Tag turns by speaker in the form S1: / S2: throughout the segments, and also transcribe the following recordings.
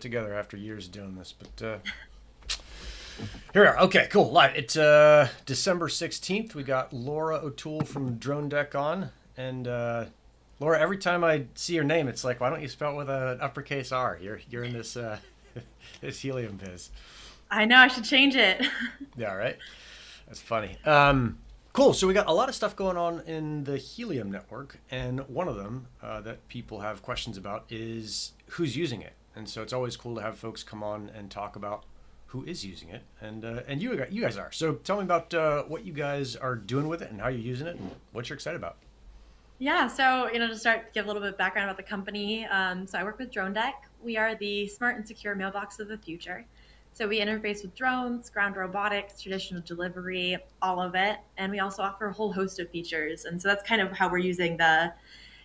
S1: it together after years of doing this, but here we are. Okay, cool. Live. It's December 16th. We got Lora O'Toole from Dronedek on, and Lora. Every time I see your name, it's like, why don't you spell it with an uppercase R? You're in this this helium biz.
S2: I know I should change it.
S1: Yeah, right. That's funny. Cool. So we got a lot of stuff going on in the Helium network, and one of them that people have questions about is who's using it. And so it's always cool to have folks come on and talk about who is using it, and you guys are. So tell me about what you guys are doing with it and how you're using it and what you're excited about.
S2: Yeah, so to start, give a little bit of background about the company. So I work with Dronedek. We are the smart and secure mailbox of the future. So we interface with drones, ground robotics, traditional delivery, all of it, and we also offer a whole host of features. And so that's kind of how we're using the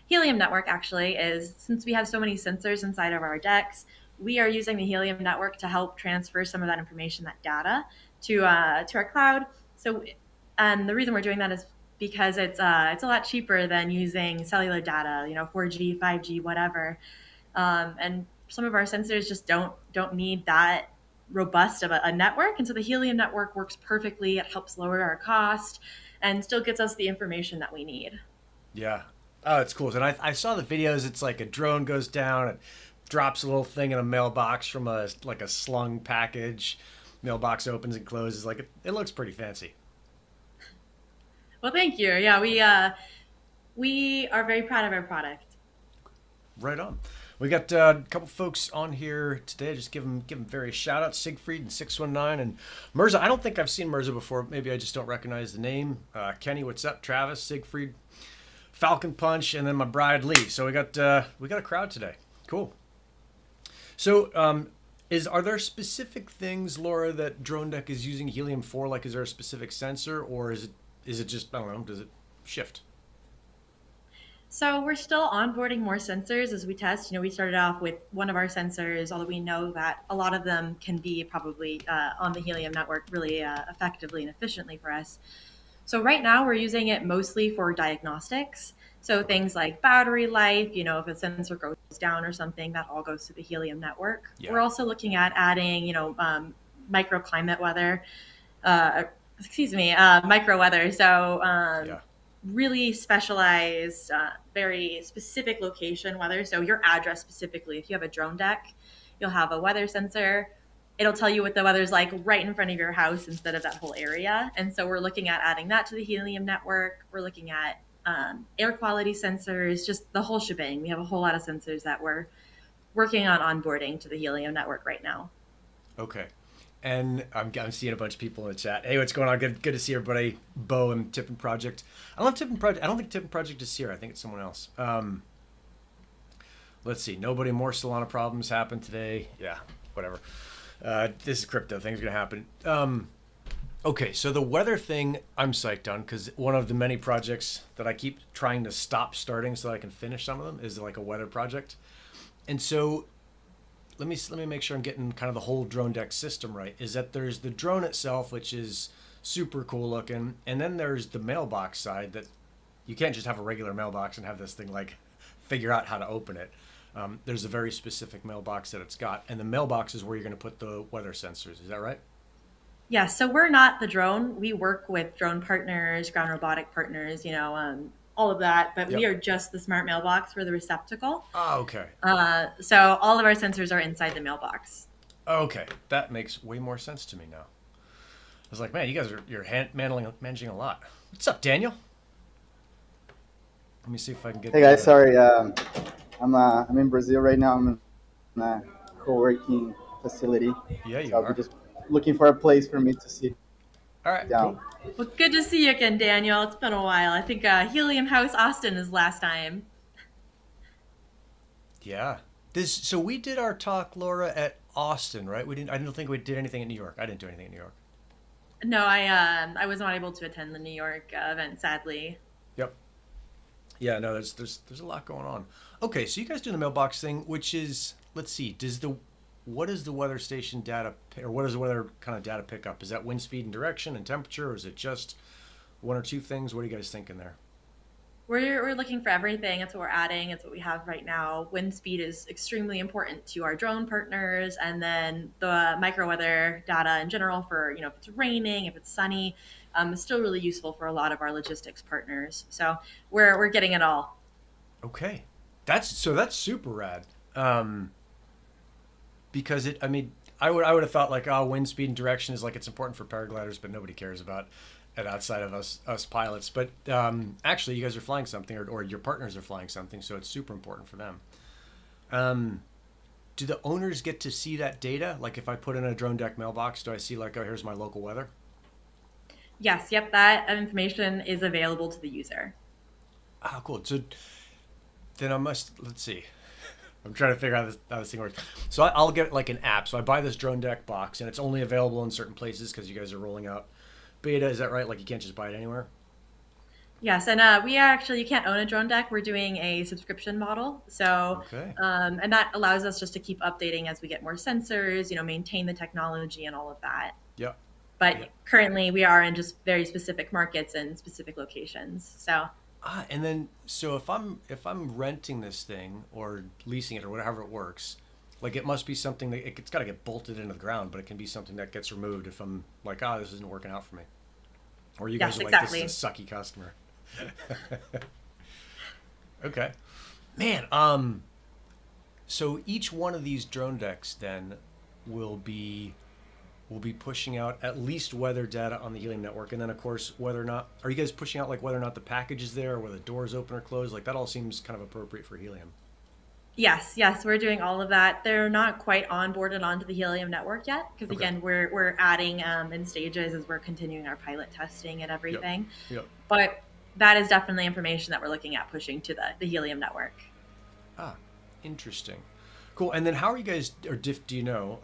S2: Helium network. Actually, is since we have so many sensors inside of our decks, we are using the Helium network to help transfer some of that information, that data, to our cloud. So, and the reason we're doing that is because it's a lot cheaper than using cellular data, 4G, 5G, whatever. And some of our sensors just don't need that robust of a network, and so the Helium network works perfectly. It helps lower our cost and still gets us the information that we need.
S1: Yeah. Oh, it's cool. And I saw the videos. It's like a drone goes down and drops a little thing in a mailbox from a slung package. Mailbox opens and closes. Like it looks pretty fancy.
S2: Well, thank you. Yeah, we are very proud of our product.
S1: Right on. We got a couple folks on here today. Just give them various shout outs. Siegfried and 619 and 𝗓𝗏. I don't think I've seen 𝗓𝗏 before. Maybe I just don't recognize the name. Kenny, what's up? Travis, Siegfried, Falcon Punch, and then my bride Lee. So we got a crowd today. Cool. So are there specific things, Lora, that Dronedek is using helium for? Like, is there a specific sensor, or is it just, I don't know? Does it shift?
S2: So we're still onboarding more sensors as we test. We started off with one of our sensors, although we know that a lot of them can be probably on the Helium network really effectively and efficiently for us. So right now we're using it mostly for diagnostics. So things like battery life, if a sensor goes down or something, that all goes to the Helium network.
S1: Yeah.
S2: We're also looking at adding, microclimate weather, uh, micro weather. So
S1: Yeah.
S2: really specialized, very specific location weather. So your address specifically, if you have a drone deck, you'll have a weather sensor. It'll tell you what the weather's like right in front of your house instead of that whole area. And so we're looking at adding that to the Helium network. We're looking at air quality sensors, just the whole shebang. We have a whole lot of sensors that we're working on onboarding to the Helium network right now.
S1: Okay. And I'm seeing a bunch of people in the chat. Hey, what's going on? Good to see everybody. Bo and 𝗵𝗏𝘁 Project. I love 𝗵𝗏𝘁 Project. I don't think 𝗵𝗏𝘁 Project is here. I think it's someone else. Let's see. Nobody more Solana problems happen today. Yeah, whatever. This is crypto. Things are gonna happen. Okay, so the weather thing I'm psyched on because one of the many projects that I keep trying to stop starting so that I can finish some of them is like a weather project. And so let me make sure I'm getting kind of the whole Dronedek system right. Is that there's the drone itself, which is super cool looking, and then there's the mailbox side that you can't just have a regular mailbox and have this thing like figure out how to open it. There's a very specific mailbox that it's got, and the mailbox is where you're going to put the weather sensors. Is that right?
S2: Yeah, so we're not the drone. We work with drone partners, ground robotic partners, all of that. But we
S1: Yep.
S2: are just the smart mailbox. We're the receptacle.
S1: Oh, okay.
S2: So all of our sensors are inside the mailbox.
S1: Okay, that makes way more sense to me now. I was like, man, you guys are managing a lot. What's up, Daniel? Let me see if I can get.
S3: Hey guys, sorry, I'm in Brazil right now. I'm in a co-working facility,
S1: Yeah, you
S3: so I'll
S1: are.
S3: be just looking for a place for me to sit
S1: All right,
S3: down.
S1: cool.
S2: Well, good to see you again, Daniel. It's been a while. I think Helium House Austin is last time.
S1: Yeah. So we did our talk, Lora, at Austin, right? We didn't. I don't think we did anything in New York. I didn't do anything in New York.
S2: No, I was not able to attend the New York event, sadly.
S1: Yep. Yeah. No. There's a lot going on. Okay. So you guys do the mailbox thing, which is, let's see. What is the weather station data, or what is the weather kind of data pickup? Is that wind speed and direction and temperature, or is it just one or two things? What are you guys thinking there?
S2: We're looking for everything. That's what we're adding. It's what we have right now. Wind speed is extremely important to our drone partners, and then the micro weather data in general for if it's raining, if it's sunny, is still really useful for a lot of our logistics partners. So we're getting it all.
S1: Okay, that's super rad. Um, because I mean, I would have thought like, oh, wind speed and direction is like it's important for paragliders, but nobody cares about it outside of us pilots. But actually, you guys are flying something, or your partners are flying something, so it's super important for them. Um, do the owners get to see that data? Like, if I put in a Dronedek mailbox, do I see like, oh, here's my local weather?
S2: Yes, yep, that information is available to the user.
S1: Ah, cool. So then let's see. I'm trying to figure out how this thing works. So I'll get like an app. So I buy this Dronedek box, and it's only available in certain places because you guys are rolling out beta. Is that right? Like you can't just buy it anywhere?
S2: Yes, and we actually you can't own a drone deck. We're doing a subscription model, so
S1: Okay.
S2: and that allows us just to keep updating as we get more sensors, maintain the technology and all of that.
S1: Yeah.
S2: But
S1: Yeah.
S2: currently, we are in just very specific markets and specific locations. So
S1: And then so if I'm renting this thing or leasing it or whatever it works, like it must be something that it's got to get bolted into the ground, but it can be something that gets removed if I'm like, oh, this isn't working out for me, or you guys
S2: yes,
S1: are like,
S2: exactly.
S1: this is a sucky customer. Okay, man. So each one of these drone decks then will be pushing out at least weather data on the Helium network, and then of course whether or not are you guys pushing out like whether or not the package is there, or whether the doors open or closed, like that all seems kind of appropriate for Helium.
S2: Yes, we're doing all of that. They're not quite onboarded onto the Helium network yet because
S1: Okay.
S2: again, we're adding in stages as we're continuing our pilot testing and
S1: Yep.
S2: everything.
S1: Yep.
S2: But that is definitely information that we're looking at pushing to the Helium network.
S1: Ah, interesting. Cool. And then how are you guys, or do you know,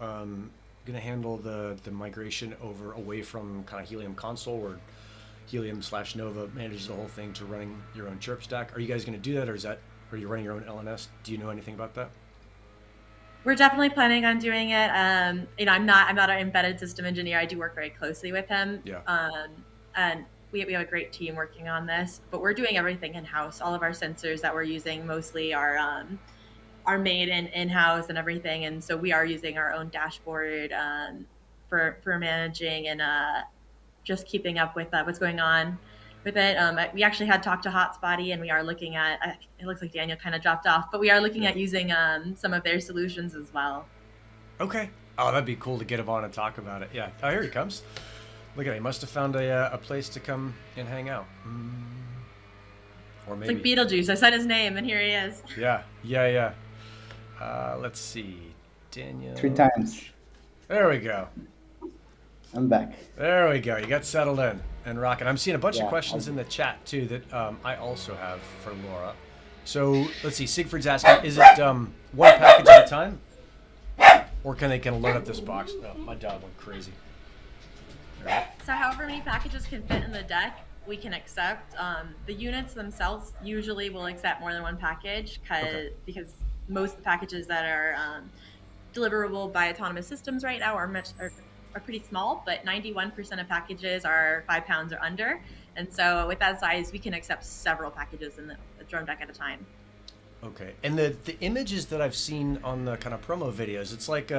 S1: going to handle the migration over away from kind of Helium console, where Helium/Nova manages the whole thing, to running your own chirp stack? Are you guys going to do that, or are you running your own LNS? Do you know anything about that?
S2: We're definitely planning on doing it. I'm not an embedded system engineer. I do work very closely with him.
S1: Yeah.
S2: And we have a great team working on this, but we're doing everything in house. All of our sensors that we're using mostly are made in house and everything, and so we are using our own dashboard for managing and just keeping up with what's going on with it. We actually had talked to 𝗚𝗿𝗶𝘀𝗁, and we are looking at. It looks like Daniel kind of dropped off, but we are looking at using some of their solutions as well.
S1: Okay. Oh, that'd be cool to get him on and talk about it. Yeah. Oh, here he comes. Look at him. He must have found a place to come and hang out. Or
S2: It's
S1: maybe.
S2: like Beetlejuice. I said his name, and here he is.
S1: Yeah. Let's see. Daniel.
S3: 3 times.
S1: There we go.
S3: I'm back.
S1: There we go. You got settled in and rocking. I'm seeing a bunch of
S3: Yeah,
S1: questions in the chat too that I also have for Laura. So let's see. Siegfried's asking, is it one package at a time, or can they load up this box? Oh, my dog went crazy. All right.
S2: So however many packages can fit in the deck, we can accept. The units themselves usually will accept more than one package because most of the packages that are deliverable by autonomous systems right now are pretty small, but 91% of packages are 5 pounds or under. And so with that size, we can accept several packages in the drone deck at a time.
S1: Okay. And the images that I've seen on the kind of promo videos, it's like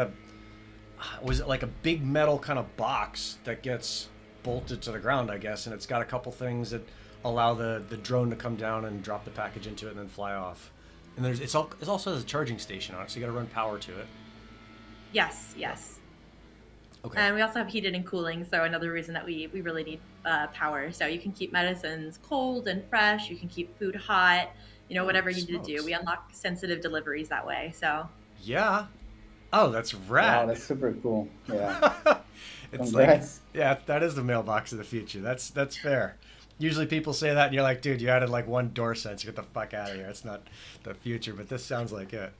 S1: was it like a big metal kind of box that gets bolted to the ground, I guess, and it's got a couple things that allow the drone to come down and drop the package into it and then fly off. And it also has a charging station on it, so you got to run power to it.
S2: Yes.
S1: Okay.
S2: And we also have heated and cooling, so another reason that we really need power. So you can keep medicines cold and fresh. You can keep food hot. Whatever you need to do. We unlock sensitive deliveries that way. So.
S1: Yeah. Oh, that's rad.
S3: Wow, that's super cool. Yeah.
S1: It's
S3: Congrats.
S1: that is the mailbox of the future. That's fair. Usually people say that and you're like, dude, you added like one door sensor. Get the fuck out of here. It's not the future, but this sounds like it.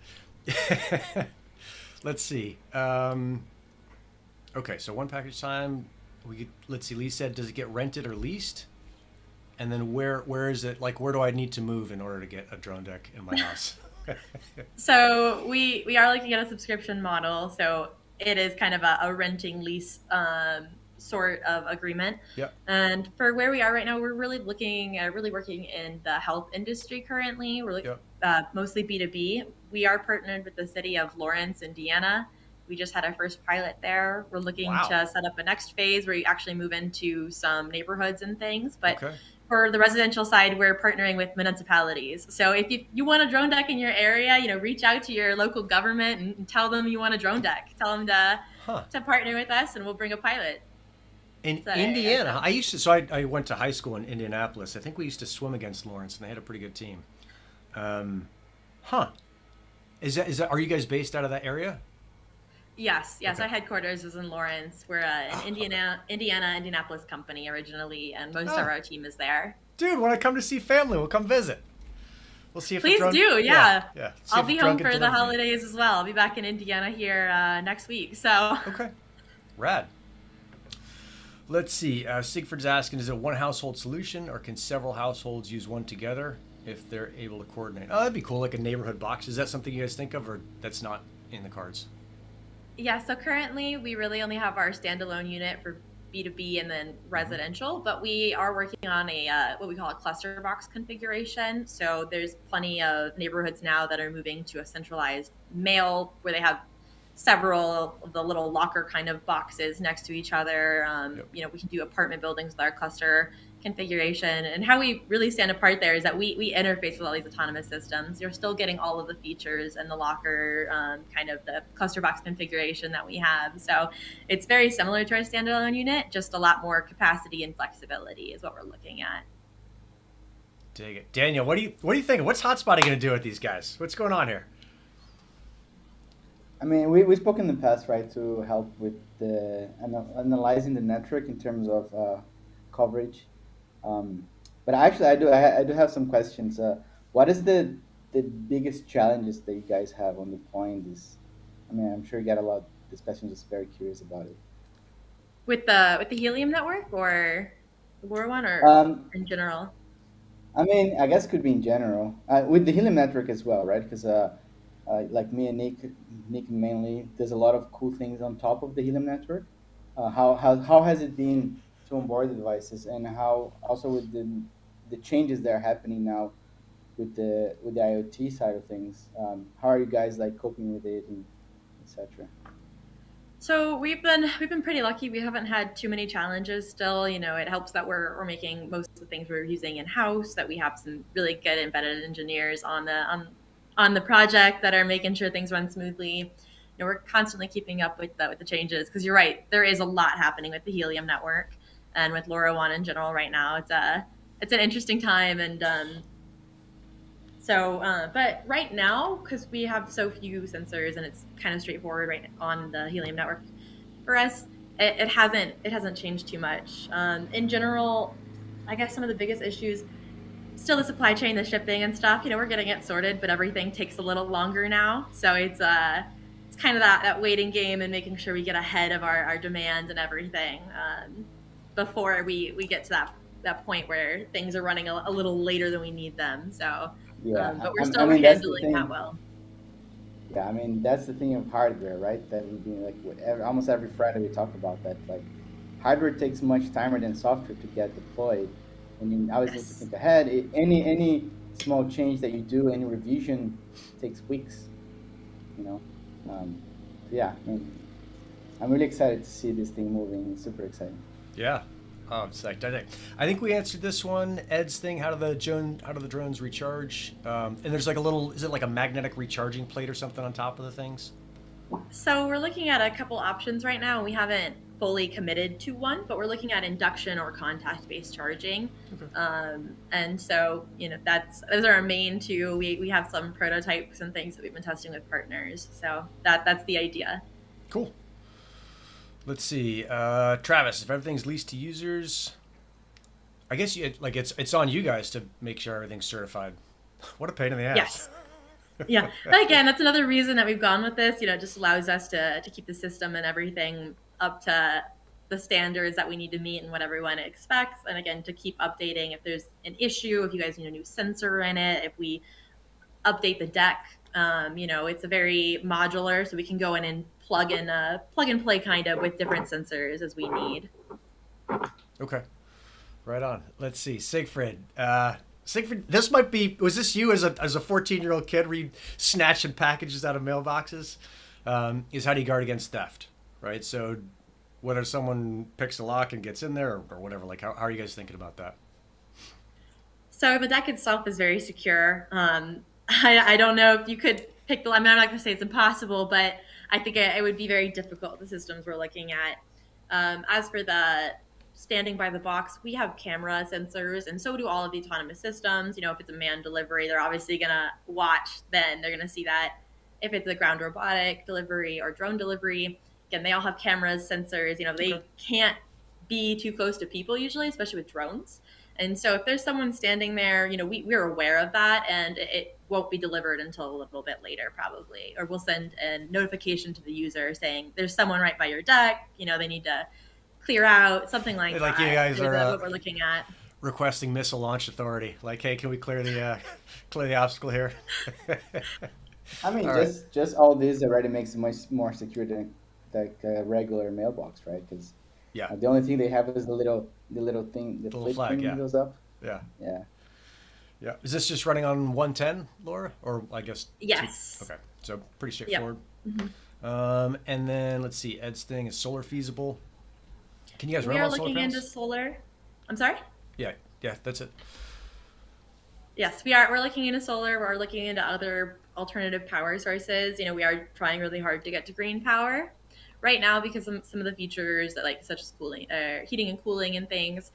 S1: Let's see. Okay, so one package time. Let's see. Lee said, does it get rented or leased? And then where is it? Like, where do I need to move in order to get a drone deck in my house?
S2: So we are looking at a subscription model. So it is kind of a renting lease sort of agreement.
S1: Yep.
S2: And for where we are right now, we're really working in the health industry currently. We're mostly B2B. We are partnered with the city of Lawrence, Indiana. We just had our first pilot there. We're looking to set up a next phase where you actually move into some neighborhoods and things. But for the residential side, we're partnering with municipalities. So if you want a drone deck in your area, reach out to your local government and tell them you want a drone deck. Tell them to partner with us, and we'll bring a pilot.
S1: In Indiana, I went to high school in Indianapolis. I think we used to swim against Lawrence, and they had a pretty good team. Is that? Are you guys based out of that area?
S2: Yes. Our headquarters is in Lawrence. We're an Indianapolis company originally, and most of our team is there.
S1: Dude, when I come to see family, we'll come visit. We'll see if
S2: Please do, yeah. I'll be home for the
S1: delivery.
S2: holidays as well. I'll be back in Indiana here next week. So
S1: okay, rad. Let's see. Sigfrid's asking, is it a one household solution, or can several households use one together if they're able to coordinate? Oh, that'd be cool, like a neighborhood box. Is that something you guys think of, or that's not in the cards?
S2: Yeah, so currently we really only have our standalone unit for B2B and then residential, but we are working on a what we call a cluster box configuration. So there's plenty of neighborhoods now that are moving to a centralized mail where they have several of the little locker kind of boxes next to each other. We can do apartment buildings with our cluster configuration. And how we really stand apart there is that we interface with all these autonomous systems. You're still getting all of the features and the locker kind of the cluster box configuration that we have. So it's very similar to our standalone unit, just a lot more capacity and flexibility is what we're looking at.
S1: Dig it. Daniel, what do you think? What's Hotspotting going to do with these guys? What's going on here?
S3: I mean, we spoke in the past, right, to help with the analyzing the network in terms of coverage. But actually, I do have some questions. What is the biggest challenges that you guys have on deploying this? I mean, I'm sure you get a lot of discussions. Just very curious about it.
S2: With the Helium network, or the Lora one, or in general?
S3: I mean, I guess it could be in general with the Helium network as well, right? Because like me and Nick mainly, there's a lot of cool things on top of the Helium network. How has it been to onboard the devices, and how also with the changes that are happening now with the IoT side of things? How are you guys like coping with it, and etc.?
S2: So we've been pretty lucky. We haven't had too many challenges still. It helps that we're making most of the things we're using in house, that we have some really good embedded engineers on the project that are making sure things run smoothly. We're constantly keeping up with the changes, because you're right, there is a lot happening with the Helium network and with LoRaWAN in general right now. It's an interesting time, and but right now, because we have so few sensors and it's kind of straightforward right on the Helium network, for us, it hasn't changed too much. In general, I guess some of the biggest issues, still the supply chain, the shipping and stuff. We're getting it sorted, but everything takes a little longer now. So it's kind of that waiting game and making sure we get ahead of our demand and everything before we get to that point where things are running a little later than we need them. So.
S3: Yeah,
S2: but we're still handling that well.
S3: Yeah, I mean, that's the thing of hardware, right? That we've been like almost every Friday we talk about that. Like, hardware takes much timer than software to get deployed, and you always need to think ahead. Any small change that you do, any revision, takes weeks. Yeah, I mean, I'm really excited to see this thing moving. It's super exciting.
S1: Yeah. Oh, I'm psyched. I think we answered this one. Ed's thing. How do the drones recharge? And there's like is it like a magnetic recharging plate or something on top of the things?
S2: So we're looking at a couple options right now. We haven't fully committed to one, but we're looking at induction or contact-based charging. Okay. And so those are our main two. We have some prototypes and things that we've been testing with partners. So that's the idea.
S1: Cool. Let's see, Travis. If everything's leased to users, I guess it's on you guys to make sure everything's certified. What a pain in the ass.
S2: Yes. Yeah. But again, that's another reason that we've gone with this. It just allows us to keep the system and everything up to the standards that we need to meet and what everyone expects. And again, to keep updating if there's an issue, if you guys need a new sensor in it, if we update the deck. It's a very modular, so we can go in and plug and play kind of with different sensors as we need.
S1: Okay. Right on. Let's see. Siegfried. Siegfried, this might be, was this you as a 14-year-old kid where you snatching packages out of mailboxes? Is how do you guard against theft, right? So whether someone picks a lock and gets in there or whatever, like how are you guys thinking about that?
S2: So the deck itself is very secure. I don't know if you could pick the. I mean, I'm not going to say it's impossible, but I think it would be very difficult. The systems we're looking at. As for the standing by the box, we have camera sensors, and so do all of the autonomous systems. You know, if it's a manned delivery, they're obviously going to watch. Then they're going to see that. If it's a ground robotic delivery or drone delivery, again, they all have cameras, sensors. You know, they can't be too close to people usually, especially with drones. And so if there's someone standing there, you know, we're aware of that, and it won't be delivered until a little bit later probably. Or we'll send a notification to the user saying there's someone right by your deck, you know, they need to clear out, something like
S1: Like
S2: that.
S1: you guys are
S2: what we're looking at.
S1: requesting missile launch authority. Like, hey, can we clear the clear the obstacle here?
S3: I mean,
S1: All right.
S3: just all this already makes it much more secure than like a regular mailbox, right? Because
S1: Yeah.
S3: the only thing they have is the little thing, the
S1: little
S3: flip
S1: flag,
S3: thing
S1: yeah.
S3: that goes up.
S1: Yeah.
S3: Yeah.
S1: Yeah. Is this just running on 110, Laura? Or I guess
S2: Yes.
S1: Okay. So pretty straightforward.
S2: Mm-hmm.
S1: And then let's see, Ed's thing is solar feasible. Can you guys
S2: We
S1: run
S2: are
S1: on solar
S2: looking
S1: panels?
S2: into solar. I'm sorry?
S1: Yeah, that's it.
S2: Yes, we are. We're looking into solar. We're looking into other alternative power sources. You know, we are trying really hard to get to green power right now because some of the features that like such as cooling, heating and cooling and things.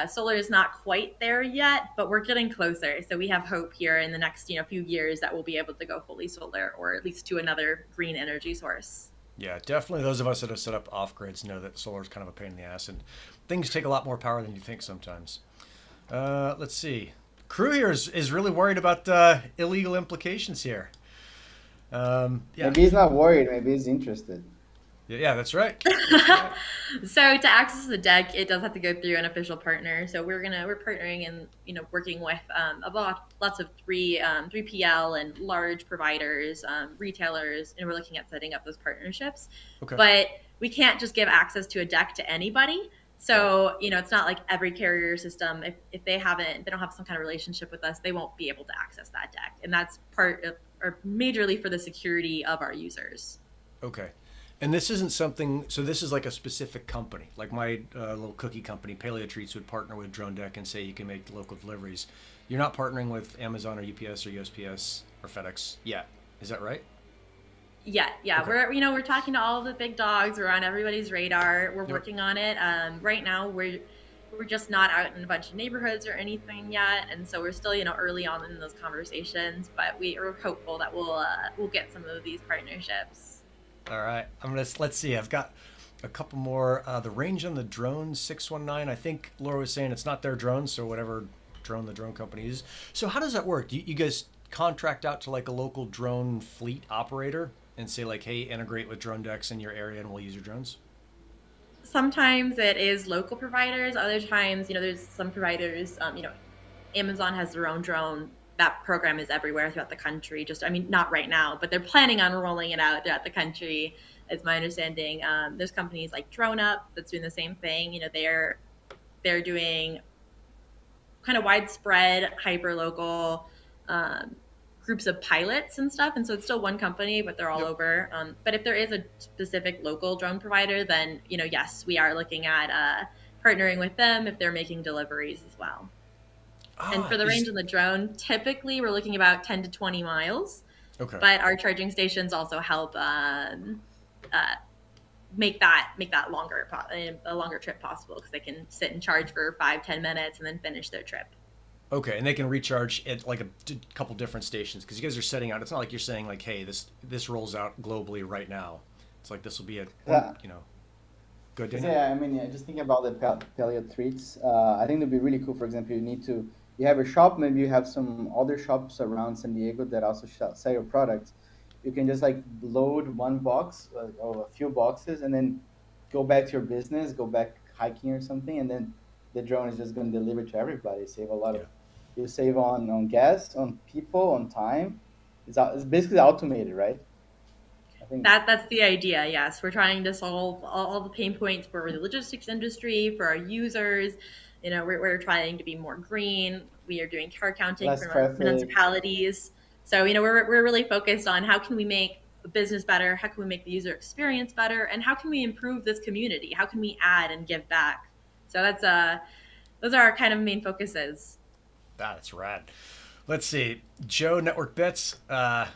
S2: Solar is not quite there yet, but we're getting closer. So we have hope here in the next few years that we'll be able to go fully solar or at least to another green energy source.
S1: Yeah, definitely those of us that have set up off grids know that solar is kind of a pain in the ass and things take a lot more power than you think sometimes. Let's see. Crew here is really worried about illegal implications here. Yeah.
S3: Maybe he's not worried. Maybe he's interested.
S1: Yeah, that's right. That's right.
S2: So to access the deck, it does have to go through an official partner. So we're partnering and working with lots of 3PL and large providers, retailers, and we're looking at setting up those partnerships.
S1: Okay.
S2: But we can't just give access to a deck to anybody. So it's not like every carrier system. If they don't have some kind of relationship with us, they won't be able to access that deck, and that's part of or majorly for the security of our users.
S1: Okay. And this isn't something, so this is like a specific company. Like my little cookie company, Paleo Treats, would partner with Dronedek and say you can make local deliveries. You're not partnering with Amazon or UPS or USPS or FedEx yet. Is that right?
S2: Yeah. Okay. We're talking to all the big dogs. We're on everybody's radar. We're working on it. Right now, we're just not out in a bunch of neighborhoods or anything yet, and so we're still early on in those conversations. But we are hopeful that we'll get some of these partnerships.
S1: All right. Let's see. I've got a couple more. The range on the drone 619. I think Laura was saying it's not their drone, so whatever drone the drone company uses. So how does that work? Do you guys contract out to like a local drone fleet operator and say like, hey, integrate with Dronedeks in your area and we'll use your drones?
S2: Sometimes it is local providers. Other times, there's some providers. Amazon has their own drone. That program is everywhere throughout the country. Not right now, but they're planning on rolling it out throughout the country. Is my understanding. There's companies like DroneUp that's doing the same thing. They're doing kind of widespread, hyper local groups of pilots and stuff. And so it's still one company, but they're all over. But if there is a specific local drone provider, then yes, we are looking at partnering with them if they're making deliveries as well. And for the range on the drone, typically we're looking about 10 to 20 miles.
S1: Okay.
S2: But our charging stations also help make that longer a longer trip possible because they can sit and charge for 5-10 minutes and then finish their trip.
S1: Okay, and they can recharge at like a couple different stations because you guys are setting out. It's not like you're saying like, hey, this rolls out globally right now. It's like this will be good. Daniel?
S3: Yeah, just thinking about the Paleo Treats. I think it'd be really cool. For example, you have a shop, maybe you have some other shops around San Diego that also sell your products. You can just like load one box or a few boxes and then go back to your business, go back hiking or something, and then the drone is just going to deliver to everybody. Save a lot of, you save on gas, on people, on time. It's basically automated, right? think.
S2: That's the idea. Yes, we're trying to solve all the pain points for the logistics industry, for our users. We're trying to be more green. We are doing car counting
S3: Less
S2: for
S3: traffic.
S2: municipalities. So we're really focused on how can we make the business better, how can we make the user experience better, and how can we improve this community? How can we add and give back? So those are our kind of main focuses.
S1: That's rad. Let's see. Joe Network Bits. Right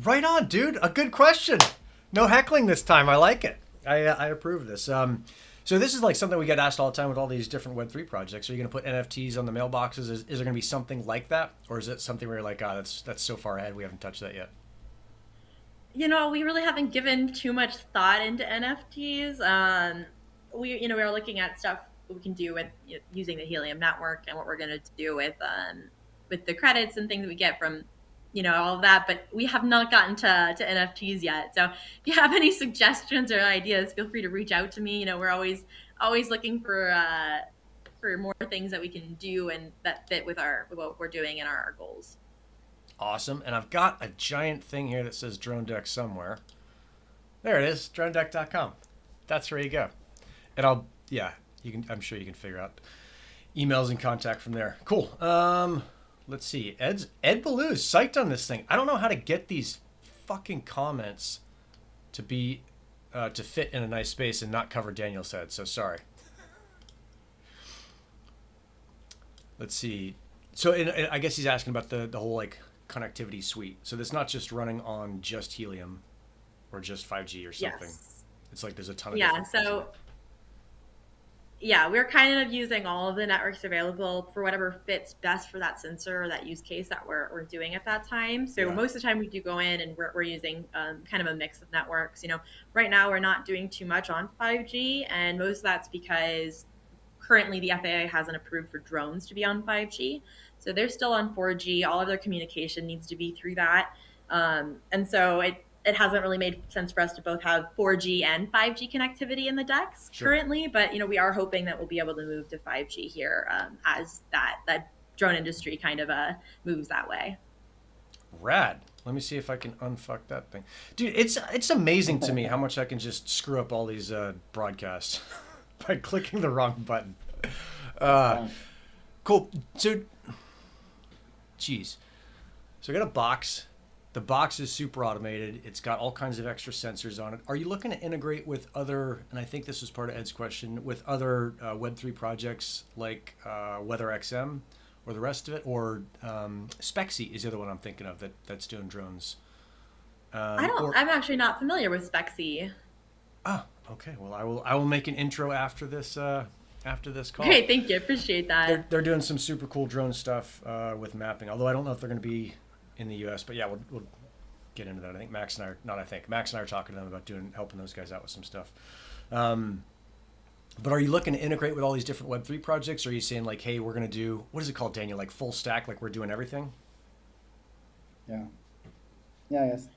S1: on, dude. A good question. No heckling this time. I like it. I approve this. So this is like something we get asked all the time with all these different Web3 projects. Are you going to put NFTs on the mailboxes? Is there going to be something like that? Or is it something where you're like, that's so far ahead, we haven't touched that yet?
S2: We really haven't given too much thought into NFTs. We are looking at stuff we can do with using the Helium network and what we're going to do with the credits and things we get from all of that. But we have not gotten to NFTs yet. So if you have any suggestions or ideas, feel free to reach out to me. We're always looking for more things that we can do and that fit with what we're doing and our goals.
S1: Awesome. And I've got a giant thing here that says Dronedek somewhere. There it is, dronedek.com. That's where you go. And I'm sure you can figure out emails and contact from there. Cool. Let's see. 𝗚𝗿𝗶𝘀𝗁𝗲 psyched on this thing. I don't know how to get these fucking comments to be to fit in a nice space and not cover Daniel's head. So sorry. Let's see. So I guess he's asking about the whole like connectivity suite. So that's not just running on just Helium or just 5G or something.
S2: Yes.
S1: It's like there's a ton of
S2: Yeah.
S1: different things in
S2: So
S1: it.
S2: yeah, we're kind of using all of the networks available for whatever fits best for that sensor or that use case that we're doing at that time. So
S1: Yeah.
S2: most of the time we do go in and we're using kind of a mix of networks. Right now we're not doing too much on 5G, and most of that's because currently the FAA hasn't approved for drones to be on 5G. So they're still on 4G. All of their communication needs to be through that. And so it hasn't really made sense for us to both have 4G and 5G connectivity in the decks currently, but we are hoping that we'll be able to move to 5G here as that drone industry kind of moves that way.
S1: Rad. Let me see if I can unfuck that thing. Dude, it's amazing to me how much I can just screw up all these broadcasts by clicking the wrong button. Cool. So, geez. So I got a box. The box is super automated. It's got all kinds of extra sensors on it. Are you looking to integrate with other, and I think this was part of Ed's question, with other Web3 projects like WeatherXM or the rest of it? Or 𝗱𝗲𝗀𝗀 is the other one I'm thinking of that's doing drones.
S2: I'm actually not familiar with 𝗱𝗱𝗀𝗀𝗀.
S1: Oh, okay. Well, I will make an intro after this call.
S2: Great, thank you. Appreciate that.
S1: They're doing some super cool drone stuff with mapping. Although I don't know if they're going to be in the U.S., but yeah, we'll get into that. I think Max and I are talking to them about helping those guys out with some stuff. But are you looking to integrate with all these different Web3 projects? Or are you saying like, hey, we're going to do, what is it called, Daniel? Like full stack, like we're doing everything?
S3: Yeah. Yeah. Yes.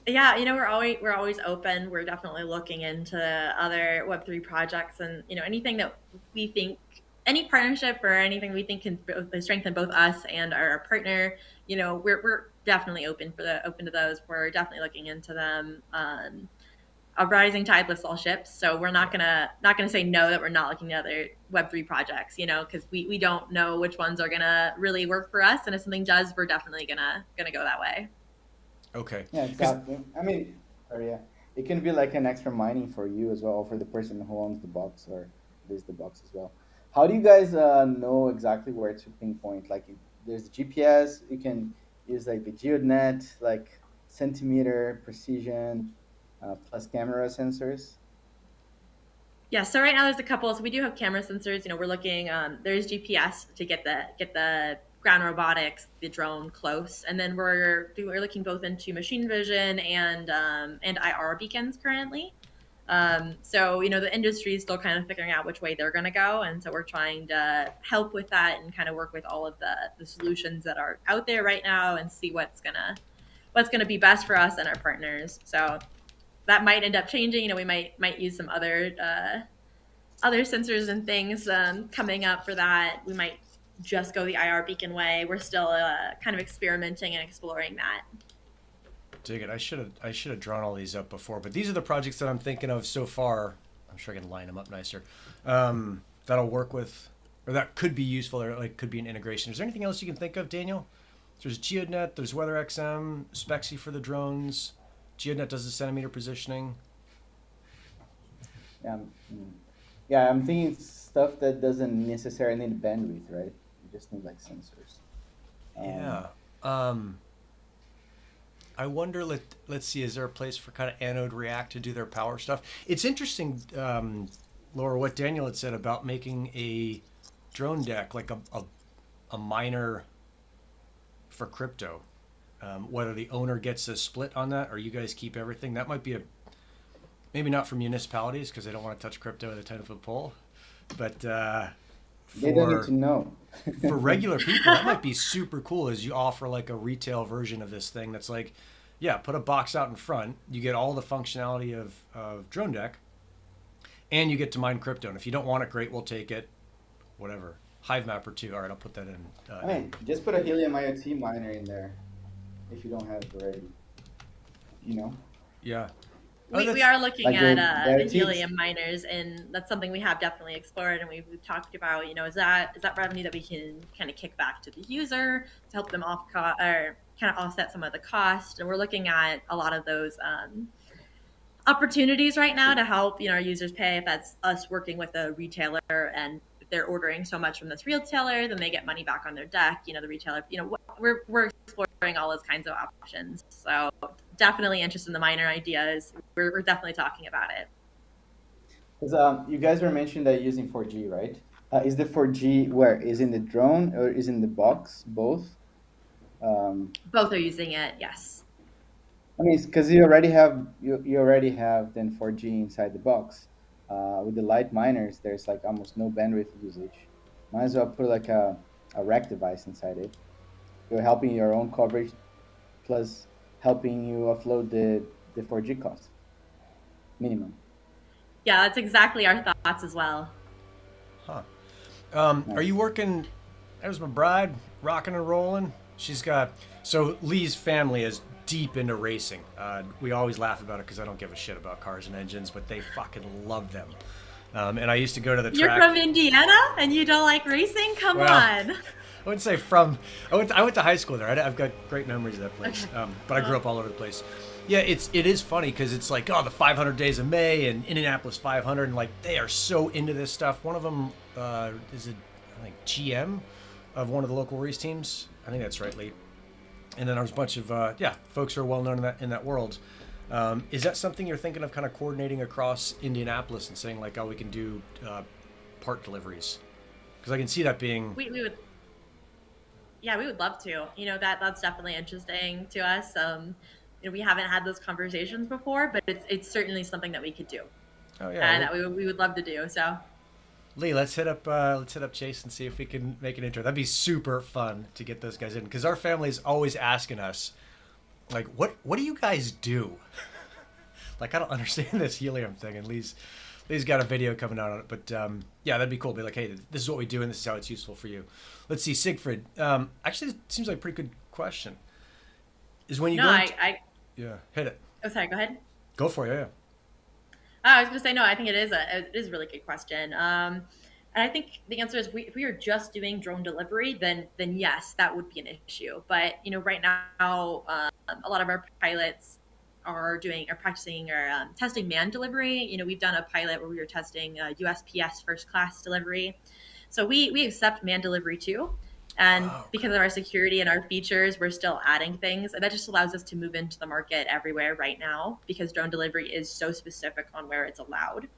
S2: Yeah, we're always open. We're definitely looking into other Web3 projects, and anything that we think, any partnership or anything we think can strengthen both us and our partner. We're definitely open to those. We're definitely looking into them. A rising tide lifts all ships, so we're not gonna say no that we're not looking at other Web3 projects. Because we don't know which ones are gonna really work for us, and if something does, we're definitely gonna go that way.
S1: Okay.
S3: Yeah, exactly. I mean, or yeah, it can be like an extra mining for you as well, for the person who owns the box or is the box as well. How do you guys know exactly where to pinpoint? Like, there's the GPS. You can use like the GeoNet, like centimeter precision, plus camera sensors.
S2: Yeah, so right now there's a couple. So we do have camera sensors. We're looking. There's GPS to get the ground robotics, the drone close, and then we're looking both into machine vision and IR beacons currently. So the industry is still kind of figuring out which way they're going to go, and so we're trying to help with that and kind of work with all of the solutions that are out there right now and see what's gonna be best for us and our partners. So that might end up changing. We might use some other sensors and things coming up for that. We might just go the IR beacon way. We're still kind of experimenting and exploring that.
S1: Dig it. I should have drawn all these up before, but these are the projects that I'm thinking of so far. I'm sure I can line them up nicer. That'll work with, or that could be useful, or like could be an integration. Is there anything else you can think of, Daniel? There's GeoNet, there's WeatherXM, 𝗱𝗲𝗀𝗀 for the drones. GeoNet does the centimeter positioning.
S3: Yeah, yeah. I'm thinking stuff that doesn't necessarily need bandwidth, right? You just need like sensors.
S1: Yeah. I wonder, let's see, is there a place for kind of anode react to do their power stuff? It's interesting, Laura, what Daniel had said about making a Dronedek, like a miner for crypto. Whether the owner gets a split on that or you guys keep everything, that might be maybe not for municipalities because they don't want to touch crypto with a 10-foot pole, but
S3: They don't need to know.
S1: for regular people, that might be super cool. Is you offer like a retail version of this thing that's like, yeah, put a box out in front, you get all the functionality of Dronedek, and you get to mine crypto. And if you don't want it, great, we'll take it. Whatever. HiveMapper too. All right, I'll put that in.
S3: I mean, just put a Helium IoT miner in there if you don't have it already. You know?
S1: Yeah.
S2: We are looking
S3: like
S2: at the
S3: the
S2: helium miners, and that's something we have definitely explored, and we've talked about. You know, is that revenue that we can kind of kick back to the user to help them or kind of offset some of the cost? And we're looking at a lot of those opportunities right now to help our users pay. If that's us working with a retailer, and if they're ordering so much from this retailer, then they get money back on their deck. The retailer. We're exploring all those kinds of options. So definitely interested in the miner ideas. We're definitely talking about it.
S3: Because you guys were mentioning that you're using 4G, right? Is the 4G where? Is in the drone or is in the box? Both?
S2: Both are using it, yes.
S3: I mean, because you already have then 4G inside the box. With the light miners, there's like almost no bandwidth usage. Might as well put like a rack device inside it. You're helping your own coverage, plus helping you offload the 4G cost minimum.
S2: Yeah, that's exactly our thoughts as well.
S1: Huh.
S3: Nice.
S1: Are you working? There's my bride, rocking and rolling. She's got, so Lee's family is deep into racing. We always laugh about it because I don't give a shit about cars and engines, but they fucking love them. And I used to go to the
S2: You're
S1: track.
S2: from Indiana and you don't like racing? Come
S1: Well,
S2: on.
S1: I wouldn't say from. I went to high school there. I've got great memories of that place. But I grew up all over the place. Yeah, it is funny because it's like, oh, the 500 Days of May and Indianapolis 500, and like they are so into this stuff. One of them is I think GM of one of the local race teams. I think that's right, Lee. And then there's a bunch of folks who are well known in that world. Is that something you're thinking of kind of coordinating across Indianapolis and saying like, oh, we can do part deliveries? Because I can see that being.
S2: We would. Yeah, we would love to. That's definitely interesting to us. We haven't had those conversations before, but it's certainly something that we could do.
S1: Oh yeah.
S2: And that we would love to do. So.
S1: Lee, let's hit up Chase and see if we can make an intro. That'd be super fun to get those guys in because our family's always asking us, like, what do you guys do? Like, I don't understand this helium thing. And Lee's got a video coming out on it, but yeah, that'd be cool. Be like, hey, this is what we do, and this is how it's useful for you. Let's see, Siegfried. Actually, it seems like a pretty good question. Is when you yeah, hit it.
S2: Oh, sorry. Go ahead.
S1: Go for it. Yeah.
S2: I was going to say, no, I think it is a really good question. And I think the answer is if we are just doing drone delivery, then yes, that would be an issue. But, right now, a lot of our pilots are practicing or testing manned delivery. We've done a pilot where we were testing USPS first class delivery. So we accept manned delivery too. And because of our security and our features, we're still adding things. And that just allows us to move into the market everywhere right now because drone delivery is so specific on where it's allowed.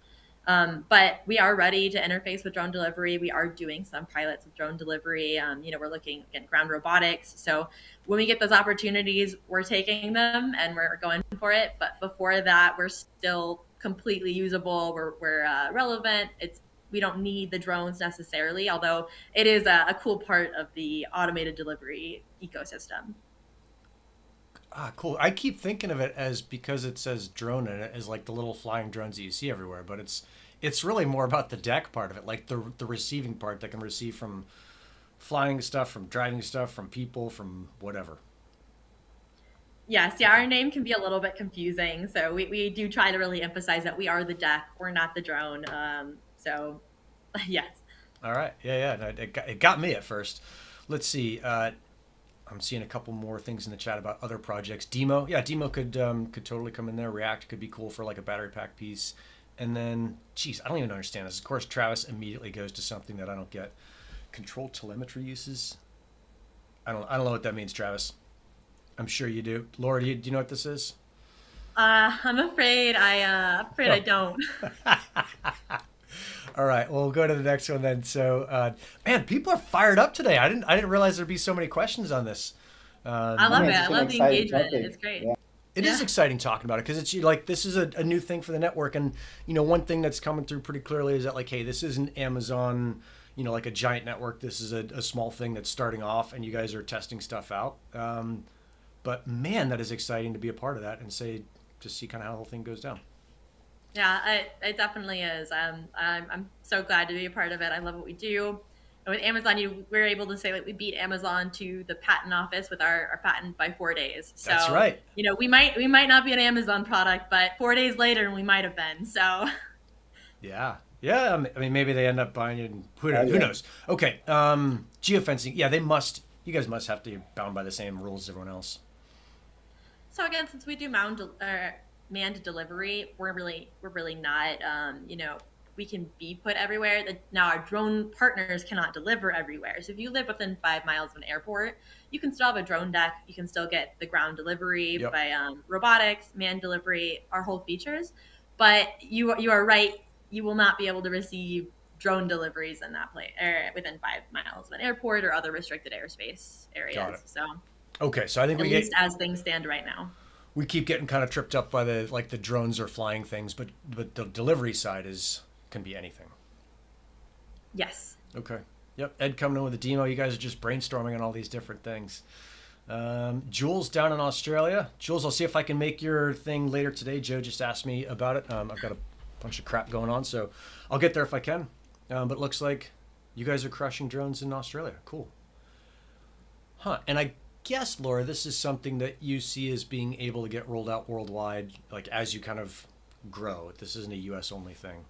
S2: But we are ready to interface with drone delivery. We are doing some pilots with drone delivery. We're looking at ground robotics. So when we get those opportunities, we're taking them and we're going for it. But before that, we're still completely usable. We're relevant. We don't need the drones necessarily, although it is a cool part of the automated delivery ecosystem.
S1: Cool. I keep thinking of it as because it says drone in it as like the little flying drones that you see everywhere, but it's really more about the deck part of it, like the receiving part that can receive from flying stuff, from driving stuff, from people, from whatever.
S2: Yes, yeah, our name can be a little bit confusing. So we do try to really emphasize that we are the deck, we're not the drone. So yes.
S1: All right. Yeah, yeah. No, it got me at first. Let's see. I'm seeing a couple more things in the chat about other projects. Demo, yeah, Demo could totally come in there. React could be cool for like a battery pack piece. And then, geez, I don't even understand this. Of course, Travis immediately goes to something that I don't get. Control telemetry uses. I don't know what that means, Travis. I'm sure you do. Laura, do you know what this is?
S2: I'm afraid I
S1: Oh.
S2: don't.
S1: All right, well, we'll go to the next one then. So, man, people are fired up today. I didn't realize there'd be so many questions on this.
S2: I
S3: I
S2: love
S3: mean,
S2: it.
S3: it's
S2: I
S3: such an
S2: love the
S3: exciting
S2: engagement.
S3: topic.
S2: It's great.
S3: Yeah.
S1: It is
S2: Yeah.
S1: exciting talking about it because it's like this is a new thing for the network, and one thing that's coming through pretty clearly is that like, hey, this isn't Amazon, like a giant network. This is a small thing that's starting off, and you guys are testing stuff out. But man, that is exciting to be a part of that and to see kind of how the whole thing goes down.
S2: Yeah, it definitely is. I'm so glad to be a part of it. I love what we do. And with Amazon, we're able to say like we beat Amazon to the patent office with our patent by 4 days. So
S1: That's right.
S2: we might not be an Amazon product, but 4 days later we might have been. So
S1: Yeah. Yeah. I mean, maybe they end up buying it. And who
S3: Oh,
S1: knows?
S3: yeah.
S1: Who knows? Okay. Geofencing. Yeah, you guys must have to be bound by the same rules as everyone else.
S2: So again, since we do manned delivery, we're really not. We can be put everywhere. Now our drone partners cannot deliver everywhere. So if you live within 5 miles of an airport, you can still have a drone deck. You can still get the ground delivery
S1: Yep.
S2: by robotics, manned delivery, our whole features. But you are right. You will not be able to receive drone deliveries in that place or within 5 miles of an airport or other restricted airspace
S1: Got it.
S2: areas. So
S1: Okay. So I think
S2: at least as things stand right now.
S1: we keep getting kind of tripped up by the drones or flying things, but the delivery side can be anything.
S2: Yes.
S1: Okay. Yep. Ed coming in with a demo. You guys are just brainstorming on all these different things. Jules down in Australia. Jules, I'll see if I can make your thing later today. Joe just asked me about it. I've got a bunch of crap going on, so I'll get there if I can. But it looks like you guys are crushing drones in Australia. Cool. Huh. And I guess, Laura, this is something that you see as being able to get rolled out worldwide, like as you kind of grow. This isn't a US only thing.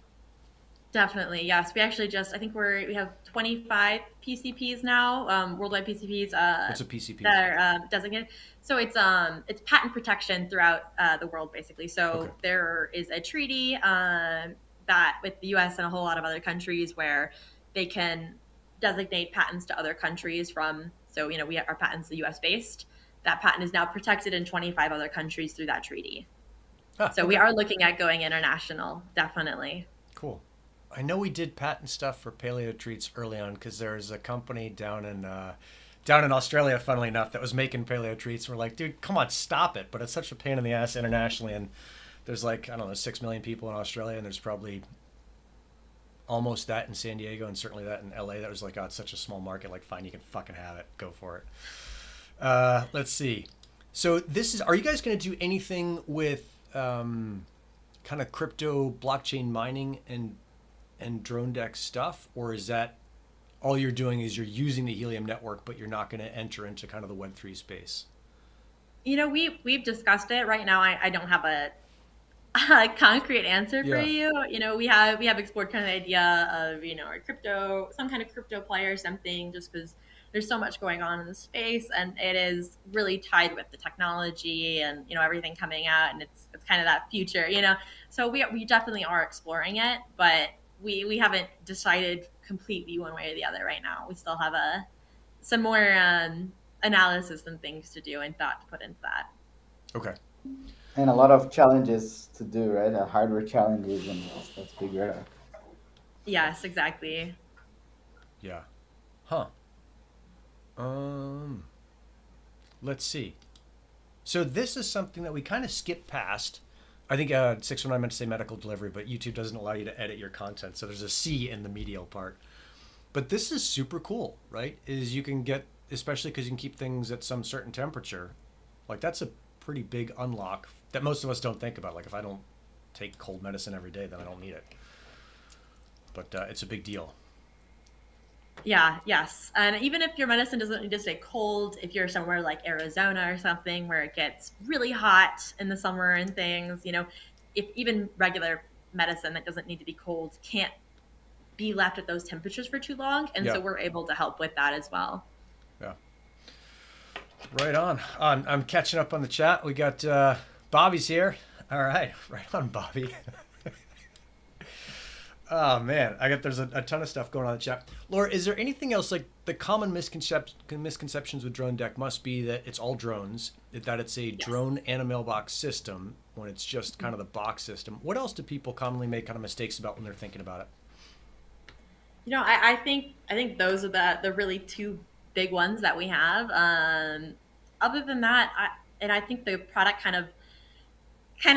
S2: Definitely, yes. We actually I think we have 25 PCPs now, worldwide PCPs
S1: What's a PCP?
S2: that are designated. So it's patent protection throughout the world, basically. So
S1: Okay.
S2: there is a treaty that with the U.S. and a whole lot of other countries where they can designate patents to other countries from. So our patents are U.S. based. That patent is now protected in 25 other countries through that treaty. So we
S1: Okay.
S2: are looking at going international, definitely.
S1: Cool. I know we did patent stuff for paleo treats early on because there's a company down in Australia, funnily enough, that was making paleo treats. We're like, dude, come on, stop it! But it's such a pain in the ass internationally, and there's like I don't know 6 million people in Australia, and there's probably almost that in San Diego, and certainly that in LA. That was like, oh, it's such a small market. Like, fine, you can fucking have it. Go for it. Let's see. So are you guys going to do anything with kind of crypto blockchain mining and Dronedek stuff, or is that all you're doing is you're using the Helium network, but you're not going to enter into kind of the Web3 space?
S2: We've discussed it. Right now, I don't have a concrete answer for
S1: Yeah.
S2: you. We have explored kind of the idea of some kind of crypto play or something, just because there's so much going on in the space, and it is really tied with the technology and everything coming out, and it's kind of that future. So we definitely are exploring it, but we haven't decided completely one way or the other right now. We still have some more analysis and things to do and thought to put into that.
S1: Okay.
S3: And a lot of challenges to do, right? Hardware challenges and stuff to figure out.
S2: Yes, exactly.
S1: Yeah. Huh. Um. Let's see. So this is something that we kind of skipped past. I think 619 meant to say medical delivery, but YouTube doesn't allow you to edit your content, so there's a C in the medial part. But this is super cool, right? Is you can get, especially because you can keep things at some certain temperature. Like that's a pretty big unlock that most of us don't think about. Like if I don't take cold medicine every day, then I don't need it. But it's a big deal.
S2: Yeah, yes. And even if your medicine doesn't need to stay cold, if you're somewhere like Arizona or something where it gets really hot in the summer and things, if even regular medicine that doesn't need to be cold can't be left at those temperatures for too long. And so
S1: Yeah.
S2: we're able to help with that as well.
S1: Yeah. Right on. I'm catching up on the chat. We got Bobby's here. All right. Right on, Bobby. Oh man, there's a ton of stuff going on in the chat. Laura, is there anything else, like the common misconceptions with Dronedek must be that it's all drones, that it's a drone and a mailbox system when it's just kind of the box system. What else do people commonly make kind of mistakes about when they're thinking about it?
S2: I think those are the really two big ones that we have. Other than that, I think the product kind of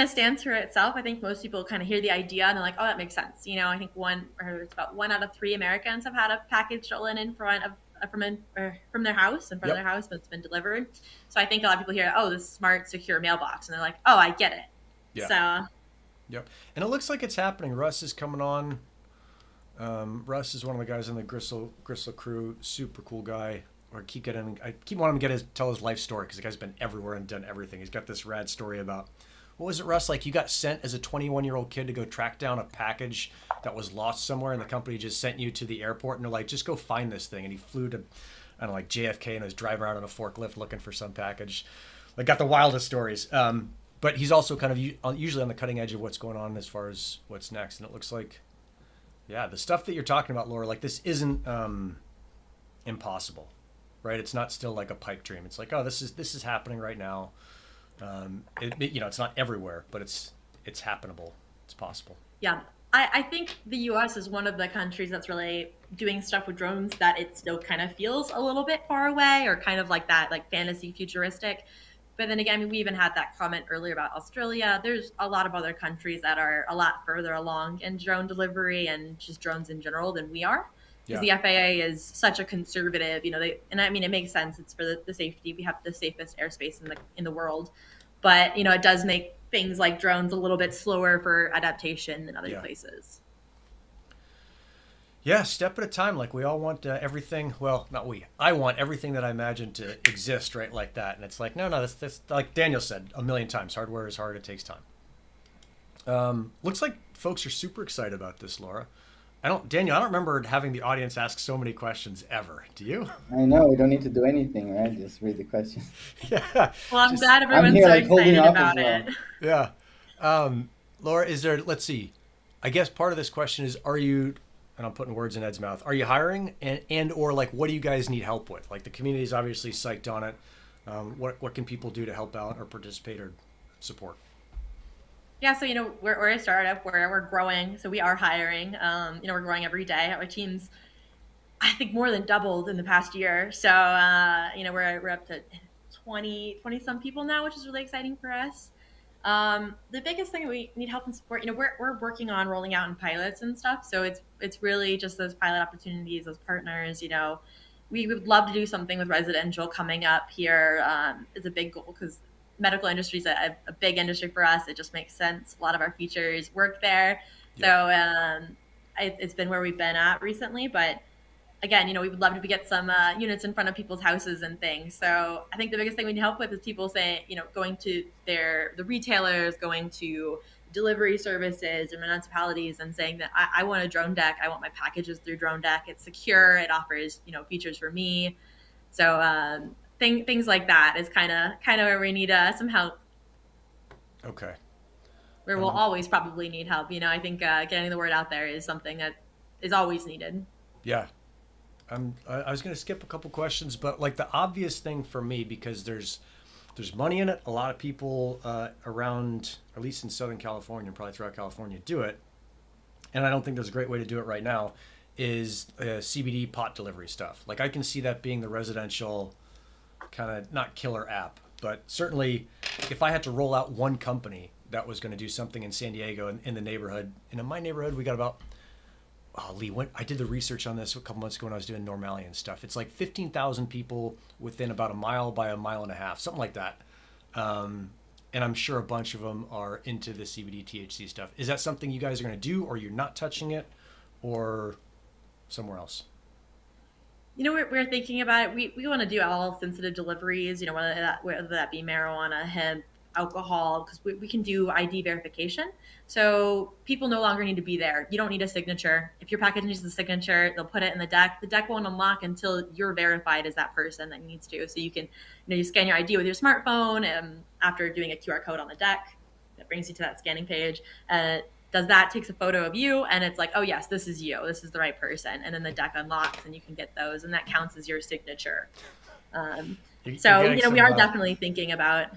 S2: stands for itself. I think most people kind of hear the idea and they're like, oh, that makes sense. I think it's about 1 out of 3 Americans have had a package stolen in front of from their house, in front of their house, but it's been delivered. So I think a lot of people hear, oh, this smart, secure mailbox, and they're like, oh, I get it.
S1: Yeah.
S2: So.
S1: Yep. And it looks like it's happening. Russ is coming on. Russ is one of the guys in the 𝗓𝗏𝗀𝗀 crew. Super cool guy. I keep wanting to tell his life story because the guy's been everywhere and done everything. He's got this rad story about, what was it, Russ? Like you got sent as a 21-year-old kid to go track down a package that was lost somewhere, and the company just sent you to the airport, and they're like, just go find this thing. And he flew to, I don't know, like JFK, and was driving around on a forklift looking for some package. Like, got the wildest stories. But he's also kind of usually on the cutting edge of what's going on as far as what's next. And it looks like, yeah, the stuff that you're talking about, Laura, like this isn't impossible, right? It's not still like a pipe dream. It's like, oh, this is happening right now. It's not everywhere, but it's happenable. It's possible.
S2: Yeah. I think the US is one of the countries that's really doing stuff with drones that it still kind of feels a little bit far away or kind of like that, like fantasy futuristic. But then again, I mean, we even had that comment earlier about Australia. There's a lot of other countries that are a lot further along in drone delivery and just drones in general than we are. Because the FAA is such a conservative, and I mean, it makes sense. It's for the safety. We have the safest airspace in the world. But, it does make things like drones a little bit slower for adaptation than other places.
S1: Yeah, step at a time. Like we all want everything. Well, not we. I want everything that I imagine to exist right like that. And it's like, no, that's like Daniel said a million times. Hardware is hard. It takes time. Looks like folks are super excited about this, Laura. Daniel, I don't remember having the audience ask so many questions ever. Do you?
S3: I know we don't need to do anything, right? Just read the questions.
S1: Yeah.
S2: Well, I'm glad everyone's
S3: here,
S2: so
S3: like, holding
S2: excited
S3: up as
S2: about
S3: well.
S2: it.
S1: Yeah. Laura, let's see. I guess part of this question is, are you, and I'm putting words in Ed's mouth, are you hiring and or like, what do you guys need help with? Like the community is obviously psyched on it. What can people do to help out or participate or support?
S2: Yeah, so we're a startup where we're growing, so we are hiring. We're growing every day. Our team's, I think, more than doubled in the past year. So we're up to 20 some people now, which is really exciting for us. The biggest thing we need help and support. We're working on rolling out in pilots and stuff. So it's really just those pilot opportunities, those partners. We would love to do something with residential coming up here. Is a big goal because medical industry is a big industry for us. It just makes sense. A lot of our features work there. Yeah. So it's been where we've been at recently. But again, we would love to get some units in front of people's houses and things. So I think the biggest thing we need help with is people saying, going to the retailers, going to delivery services or municipalities and saying that I want a Dronedek. I want my packages through Dronedek. It's secure. It offers, features for me. So things like that is kind of where we need some help.
S1: Okay.
S2: Where we'll always probably need help. I think getting the word out there is something that is always needed.
S1: Yeah. I was going to skip a couple questions, but like the obvious thing for me, because there's money in it. A lot of people around, at least in Southern California, probably throughout California, do it. And I don't think there's a great way to do it right now, is CBD pot delivery stuff. Like I can see that being the residential kind of, not killer app, but certainly if I had to roll out one company that was going to do something in San Diego in the neighborhood, and in my neighborhood, we got about, I did the research on this a couple months ago when I was doing 𝗏𝗏𝗁 and stuff. It's like 15,000 people within about a mile by a mile and a half, something like that. And I'm sure a bunch of them are into the CBD THC stuff. Is that something you guys are going to do, or you're not touching it, or somewhere else?
S2: We're thinking about it. We want to do all sensitive deliveries, whether that be marijuana, hemp, alcohol, because we can do ID verification. So people no longer need to be there. You don't need a signature. If your package needs a signature, they'll put it in the deck. The deck won't unlock until you're verified as that person that needs to. So you can, you scan your ID with your smartphone, and after doing a QR code on the deck, that brings you to that scanning page. Does that, takes a photo of you, and it's like, oh yes, this is you, this is the right person, and then the deck unlocks and you can get those, and that counts as your signature. We are definitely thinking about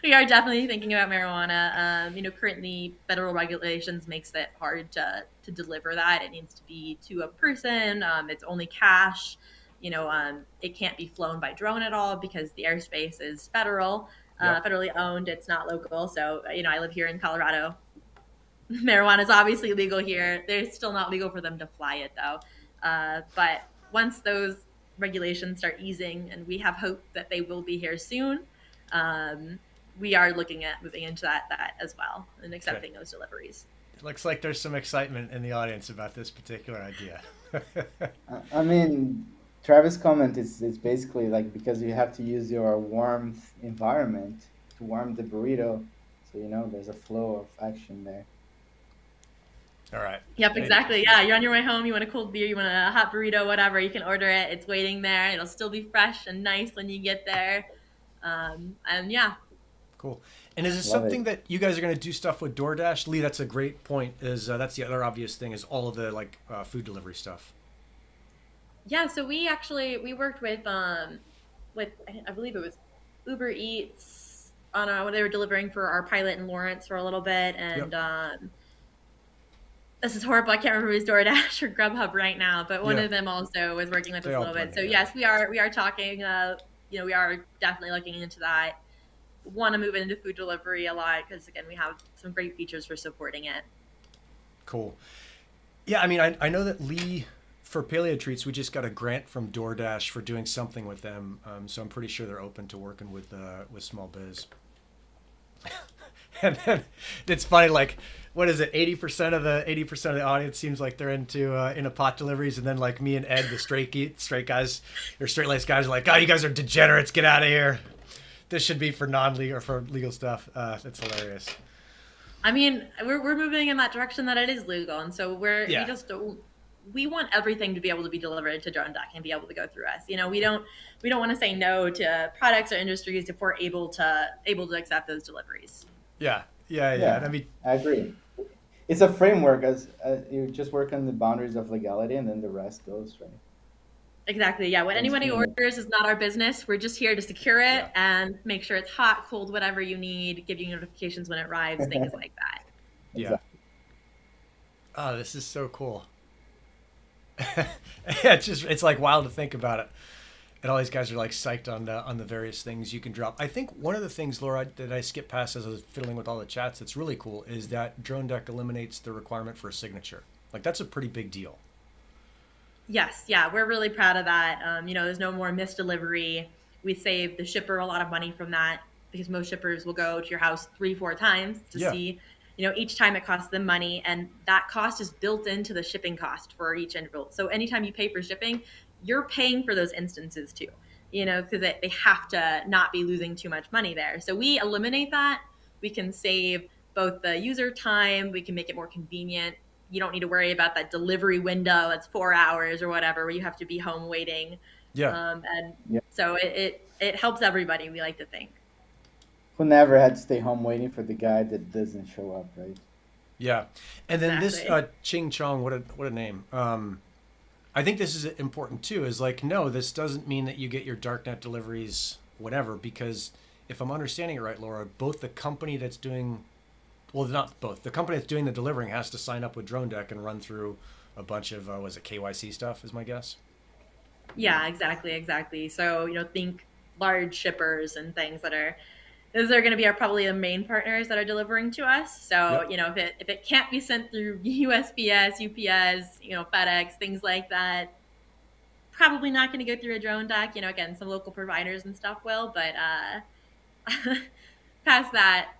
S2: we are definitely thinking about marijuana. Currently federal regulations makes it hard to deliver that. It needs to be to a person. It's only cash. It can't be flown by drone at all because the airspace is federally owned. It's not local. So I live here in Colorado. Marijuana is obviously legal here. They're still not legal for them to fly it, though. But once those regulations start easing, and we have hope that they will be here soon, we are looking at moving into that as well and accepting those deliveries.
S1: It looks like there's some excitement in the audience about this particular idea.
S3: I mean, Travis' comment is basically like, because you have to use your warmth environment to warm the burrito, so there's a flow of action there.
S1: All right.
S2: Yep, exactly. Yeah, you're on your way home. You want a cold beer, you want a hot burrito, whatever. You can order it. It's waiting there. It'll still be fresh and nice when you get there. And yeah.
S1: Cool. And is it something that you guys are going to do stuff with DoorDash? Lee, that's a great point. That's the other obvious thing, is all of the food delivery stuff.
S2: Yeah, so we worked with I believe it was Uber Eats on when they were delivering for our pilot in Lawrence for a little bit, and this is horrible. I can't remember if it was DoorDash or Grubhub right now, but one of them also was working with us a little bit. So yes, we are talking. We are definitely looking into that. Want to move into food delivery a lot because again, we have some great features for supporting it.
S1: Cool. Yeah, I mean, I know that Lee, for Paleo Treats, we just got a grant from DoorDash for doing something with them. So I'm pretty sure they're open to working with small biz. And then it's funny, like, what is it? 80% of the audience seems like they're into pot deliveries, and then like me and Ed, the straight guys or straight laced guys, are like, oh, you guys are degenerates, get out of here. This should be for non-legal or for legal stuff. It's hilarious.
S2: I mean, we're moving in that direction that it is legal, and so we want everything to be able to be delivered to Dronedek and be able to go through us. We don't want to say no to products or industries if we're able to accept those deliveries.
S1: Yeah.
S3: I mean, I agree. It's a framework, as you just work on the boundaries of legality, and then the rest goes, right?
S2: Exactly. Yeah. What anybody orders is not our business. We're just here to secure it and make sure it's hot, cold, whatever you need, give you notifications when it arrives, things like that.
S1: Yeah. Oh, this is so cool. It's like wild to think about it. And all these guys are like psyched on the various things you can drop. I think one of the things, Laura, that I skipped past as I was fiddling with all the chats that's really cool is that Dronedek eliminates the requirement for a signature. Like, that's a pretty big deal.
S2: Yes, yeah, we're really proud of that. There's no more missed delivery. We save the shipper a lot of money from that because most shippers will go to your house 3-4 times to see. Each time it costs them money, and that cost is built into the shipping cost for each interval. So anytime you pay for shipping, you're paying for those instances too, because they have to not be losing too much money there. So we eliminate that. We can save both the user time. We can make it more convenient. You don't need to worry about that delivery window that's 4 hours or whatever, where you have to be home waiting. So it helps everybody, we like to think.
S3: Who never had to stay home waiting for the guy that doesn't show up, right?
S1: Yeah. And then this Ching Chong, what a name. I think this is important too, is like, no, this doesn't mean that you get your darknet deliveries, whatever, because if I'm understanding it right, Laura, both the company that's doing, well, not both, the company that's doing the delivering has to sign up with Dronedek and run through a bunch of, KYC stuff, is my guess?
S2: Yeah, exactly. So, think large shippers and things those are going to be probably the main partners that are delivering to us. So, if it can't be sent through USPS, UPS, FedEx, things like that, probably not going to go through a Dronedek. Again, some local providers and stuff will, but past that.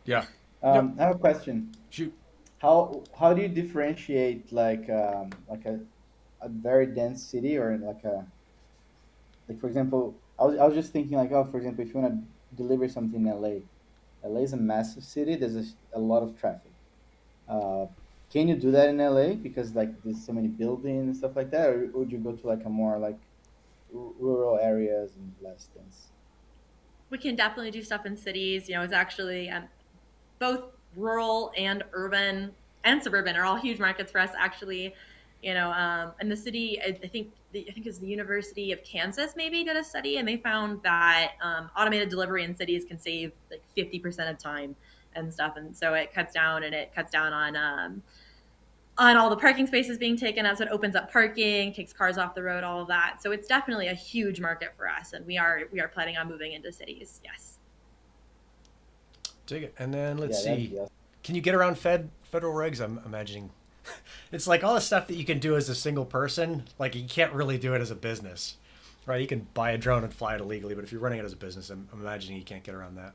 S1: Yeah.
S3: I have a question.
S1: Shoot.
S3: How do you differentiate like a a very dense city or like a like for example, I was just thinking like, oh, for example, if you want to deliver something in LA, LA is a massive city. There's a lot of traffic. Uh, can you do that in LA because like there's so many buildings and stuff like that, or would you go to like a more like rural areas and less dense?
S2: We can definitely do stuff in cities. It's actually both rural and urban and suburban are all huge markets for us. Actually, in the city, I think it's the University of Kansas maybe did a study, and they found that automated delivery in cities can save like 50% of time and stuff, and so it cuts down on all the parking spaces being taken up. So it opens up parking, takes cars off the road, all of that. So it's definitely a huge market for us, and we are planning on moving into cities. Yes.
S1: Dig it. And then let's
S3: Yeah, that'd
S1: see.
S3: be awesome.
S1: Can you get around federal regs? I'm imagining it's like all the stuff that you can do as a single person. Like you can't really do it as a business, right? You can buy a drone and fly it illegally, but if you're running it as a business, I'm imagining you can't get around that.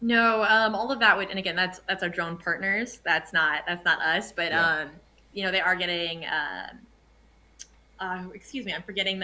S2: No, all of that would, and again, that's our drone partners. That's not us, but
S1: Yeah.
S2: they are getting. Excuse me, I'm forgetting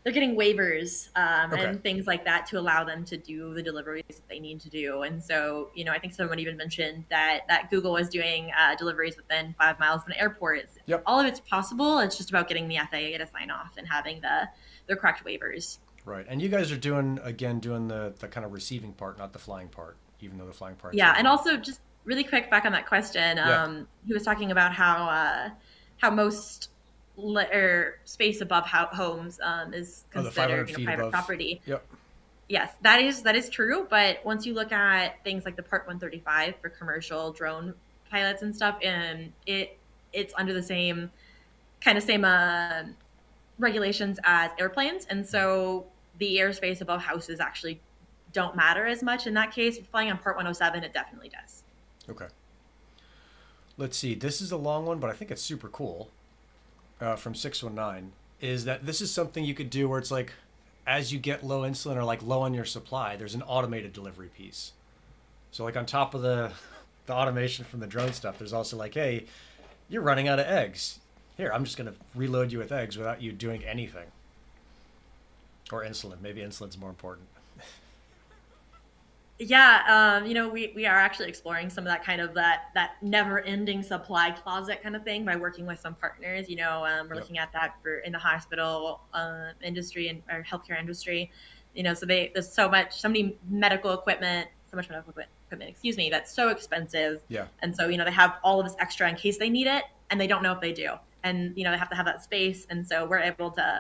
S2: they're getting waivers
S1: Okay.
S2: and things like that to allow them to do the deliveries that they need to do. And so, I think someone even mentioned that Google was doing deliveries within 5 miles of an airport.
S1: Yep.
S2: All of it's possible. It's just about getting the FAA to sign off and having the correct waivers.
S1: Right. And you guys are doing the kind of receiving part, not the flying part, even though the flying part's
S2: Yeah, and
S1: illegal.
S2: also just really quick back on that question.
S1: Yeah.
S2: He was talking about how most or space above homes is
S1: Oh, the 500
S2: considered
S1: feet
S2: private
S1: above.
S2: property.
S1: Yep.
S2: Yes, that is true. But once you look at things like the Part 135 for commercial drone pilots and stuff, and it's under the same regulations as airplanes, and so the airspace above houses actually don't matter as much in that case. If you're flying on Part 107, it definitely does.
S1: Okay. Let's see. This is a long one, but I think it's super cool. From 619 is that this is something you could do where it's like as you get low insulin or like low on your supply, there's an automated delivery piece. So like on top of the automation from the drone stuff, there's also like, hey, you're running out of eggs. Here, I'm just gonna reload you with eggs without you doing anything. Or insulin. Maybe insulin's more important.
S2: Yeah, we are actually exploring some of that kind of that never ending supply closet kind of thing by working with some partners. We're
S1: Yep.
S2: looking at that for in the hospital industry and our healthcare industry. So there's so many medical equipment, so much medical equipment, excuse me, that's so expensive,
S1: Yeah.
S2: and so they have all of this extra in case they need it, and they don't know if they do, and they have to have that space, and so we're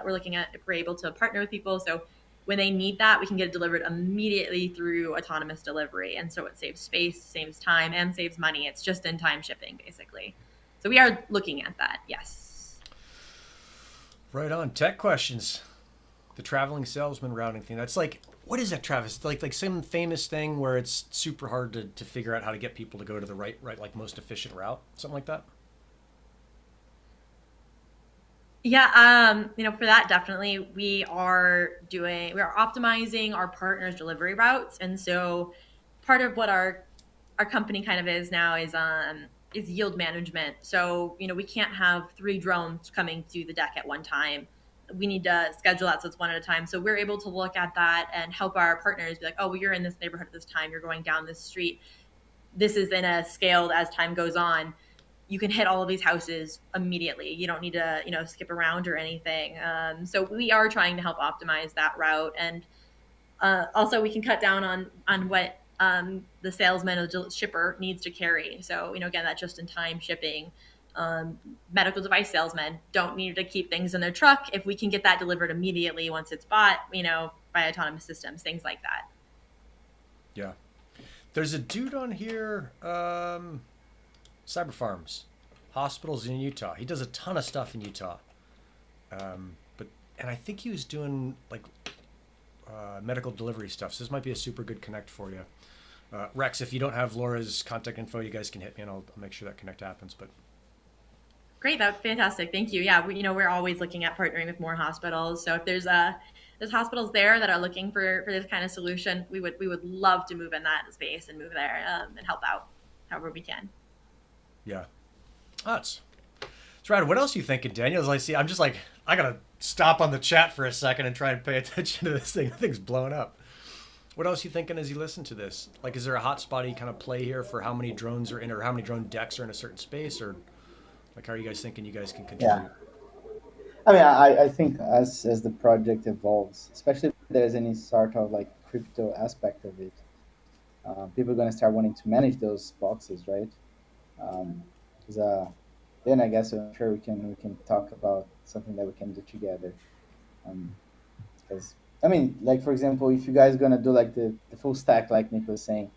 S2: looking at if we're able to partner with people, so when they need that, we can get it delivered immediately through autonomous delivery. And so it saves space, saves time, and saves money. It's just in time shipping, basically. So we are looking at that, yes.
S1: Right on. Tech questions. The traveling salesman routing thing. That's like, what is that, Travis? Like some famous thing where it's super hard to figure out how to get people to go to the right like most efficient route. Something like that.
S2: Yeah, for that, definitely we are optimizing our partners' delivery routes. And so part of what our company kind of is now is yield management. So, we can't have 3 drones coming to the deck at one time. We need to schedule that so it's one at a time. So we're able to look at that and help our partners be like, oh, well, you're in this neighborhood at this time, you're going down this street. This is in a scaled as time goes on. You can hit all of these houses immediately. You don't need to, skip around or anything. So we are trying to help optimize that route, and also we can cut down on what the salesman or the shipper needs to carry. So again, that just in time shipping. Medical device salesmen don't need to keep things in their truck if we can get that delivered immediately once it's bought. By autonomous systems, things like that.
S1: Yeah. There's a dude on here. Cyber farms, hospitals in Utah. He does a ton of stuff in Utah. And I think he was doing like medical delivery stuff. So this might be a super good connect for you. Rex, if you don't have Laura's contact info, you guys can hit me and I'll make sure that connect happens. But
S2: Great, that's fantastic. Thank you. Yeah, we're always looking at partnering with more hospitals. So if there's hospitals there that are looking for this kind of solution, we would love to move in that space and move there and help out however we can.
S1: yeah, oh, it's right. What else are you thinking, Daniel? As I see, I'm just like, I gotta stop on the chat for a second and try and pay attention to this thing. The thing's blowing up. What else are you thinking as you listen to this? Like, is there a hotspot you kind of play here for how many drones are in, or how many drone decks are in a certain space, or like, how are you guys thinking you guys can
S3: Yeah.
S1: contribute?
S3: I mean, I think as the project evolves, especially if there's any sort of like crypto aspect of it, people are going to start wanting to manage those boxes, right? Um, 'Cause, then I guess I'm sure we can talk about something that we can do together. Um, because I mean, like for example, if you guys gonna do like the full stack, like Nick was saying,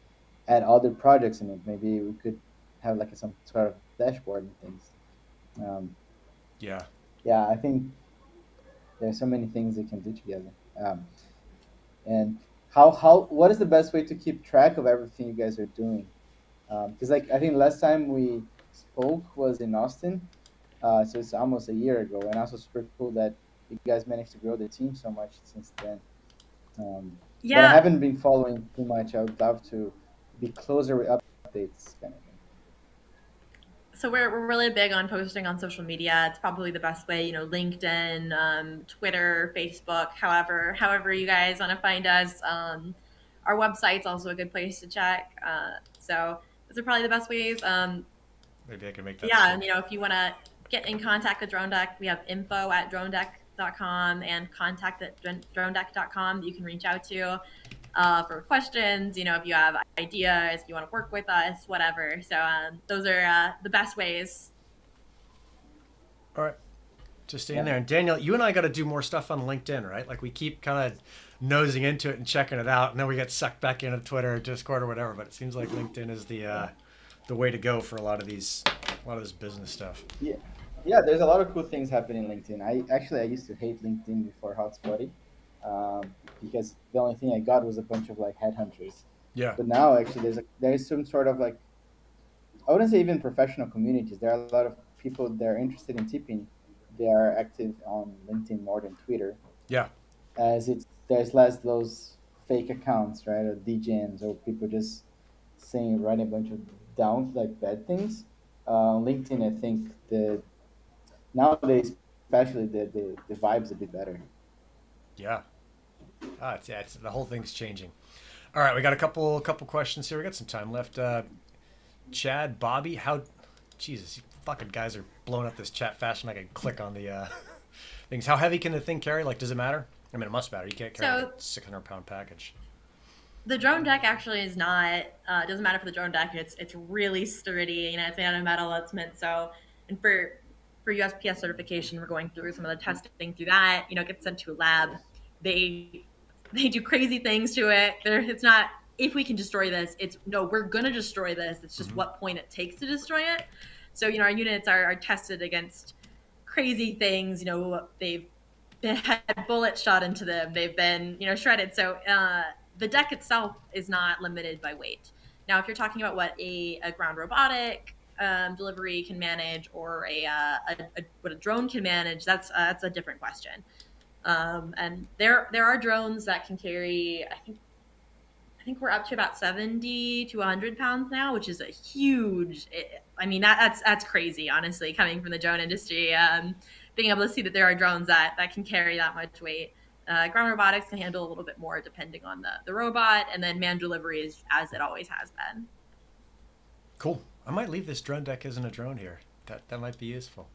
S3: add other projects in it, maybe we could have like some sort of dashboard and things. Um,
S1: Yeah.
S3: yeah, I think there's so many things they can do together. Um, and how what is the best way to keep track of everything you guys are doing? Because like I think last time we spoke was in Austin, so it's almost a year ago, and also super cool that you guys managed to grow the team so much since then. But I
S2: Yeah.
S3: haven't been following too much. I would love to be closer with updates, kind of thing.
S2: So we're really big on posting on social media. It's probably the best way, LinkedIn, Twitter, Facebook, however you guys want to find us. Our website's also a good place to check. So those are probably the best ways.
S1: Maybe I can make that
S2: Yeah, and
S1: switch.
S2: if you want to get in contact with Dronedek, we have info@dronedek.com and contact@dronedek.com that you can reach out to for questions. If you have ideas, if you want to work with us, whatever. So those are the best ways.
S1: All right. Just stay in
S3: Yeah,
S1: there. And Daniel, you and I got to do more stuff on LinkedIn, right? Like, we keep kind of nosing into it and checking it out, and then we get sucked back into Twitter or Discord or whatever. But it seems like LinkedIn is the way to go for a lot of this business stuff.
S3: yeah, yeah. There's a lot of cool things happening in LinkedIn. I used to hate LinkedIn before Hotspotty, because the only thing I got was a bunch of like headhunters.
S1: Yeah.
S3: But now actually there's some sort of like, I wouldn't say even professional communities. There are a lot of people that are interested in tipping. They are active on LinkedIn more than Twitter,
S1: Yeah.
S3: as it's there's less those fake accounts, right, or DJs or people just saying writing a bunch of down like bad things. LinkedIn, I think the nowadays, especially the vibe's a bit better.
S1: Yeah. It's the whole thing's changing. All right, we got a couple questions here. We got some time left. Chad, Bobby, how? Jesus, you fucking guys are blowing up this chat faster than I can click on the things. How heavy can the thing carry? Like, does it matter? I mean, it must matter. You can't carry like
S2: So
S1: a 600-pound package.
S2: the Dronedek actually is not. It doesn't matter for the Dronedek. It's really sturdy. It's made out of metal. It's meant so. And for USPS certification, we're going through some of the testing through that. It gets sent to a lab. They they do crazy things to it. It's not if we can destroy this. It's no, we're gonna destroy this. It's just
S1: Mm-hmm.
S2: what point it takes to destroy it. So our units are tested against crazy things. They've had bullets shot into them. They've been shredded. So the deck itself is not limited by weight. Now, if you're talking about what a ground robotic delivery can manage, or what a drone can manage, that's a different question. And there are drones that can carry, I think we're up to about 70 to 100 pounds now, which is a huge. That's crazy, honestly, coming from the drone industry. Being able to see that there are drones that can carry that much weight. Ground robotics can handle a little bit more depending on the robot, and then manned delivery is as it always has been.
S1: Cool. I might leave this drone deck as in a drone here. That might be useful,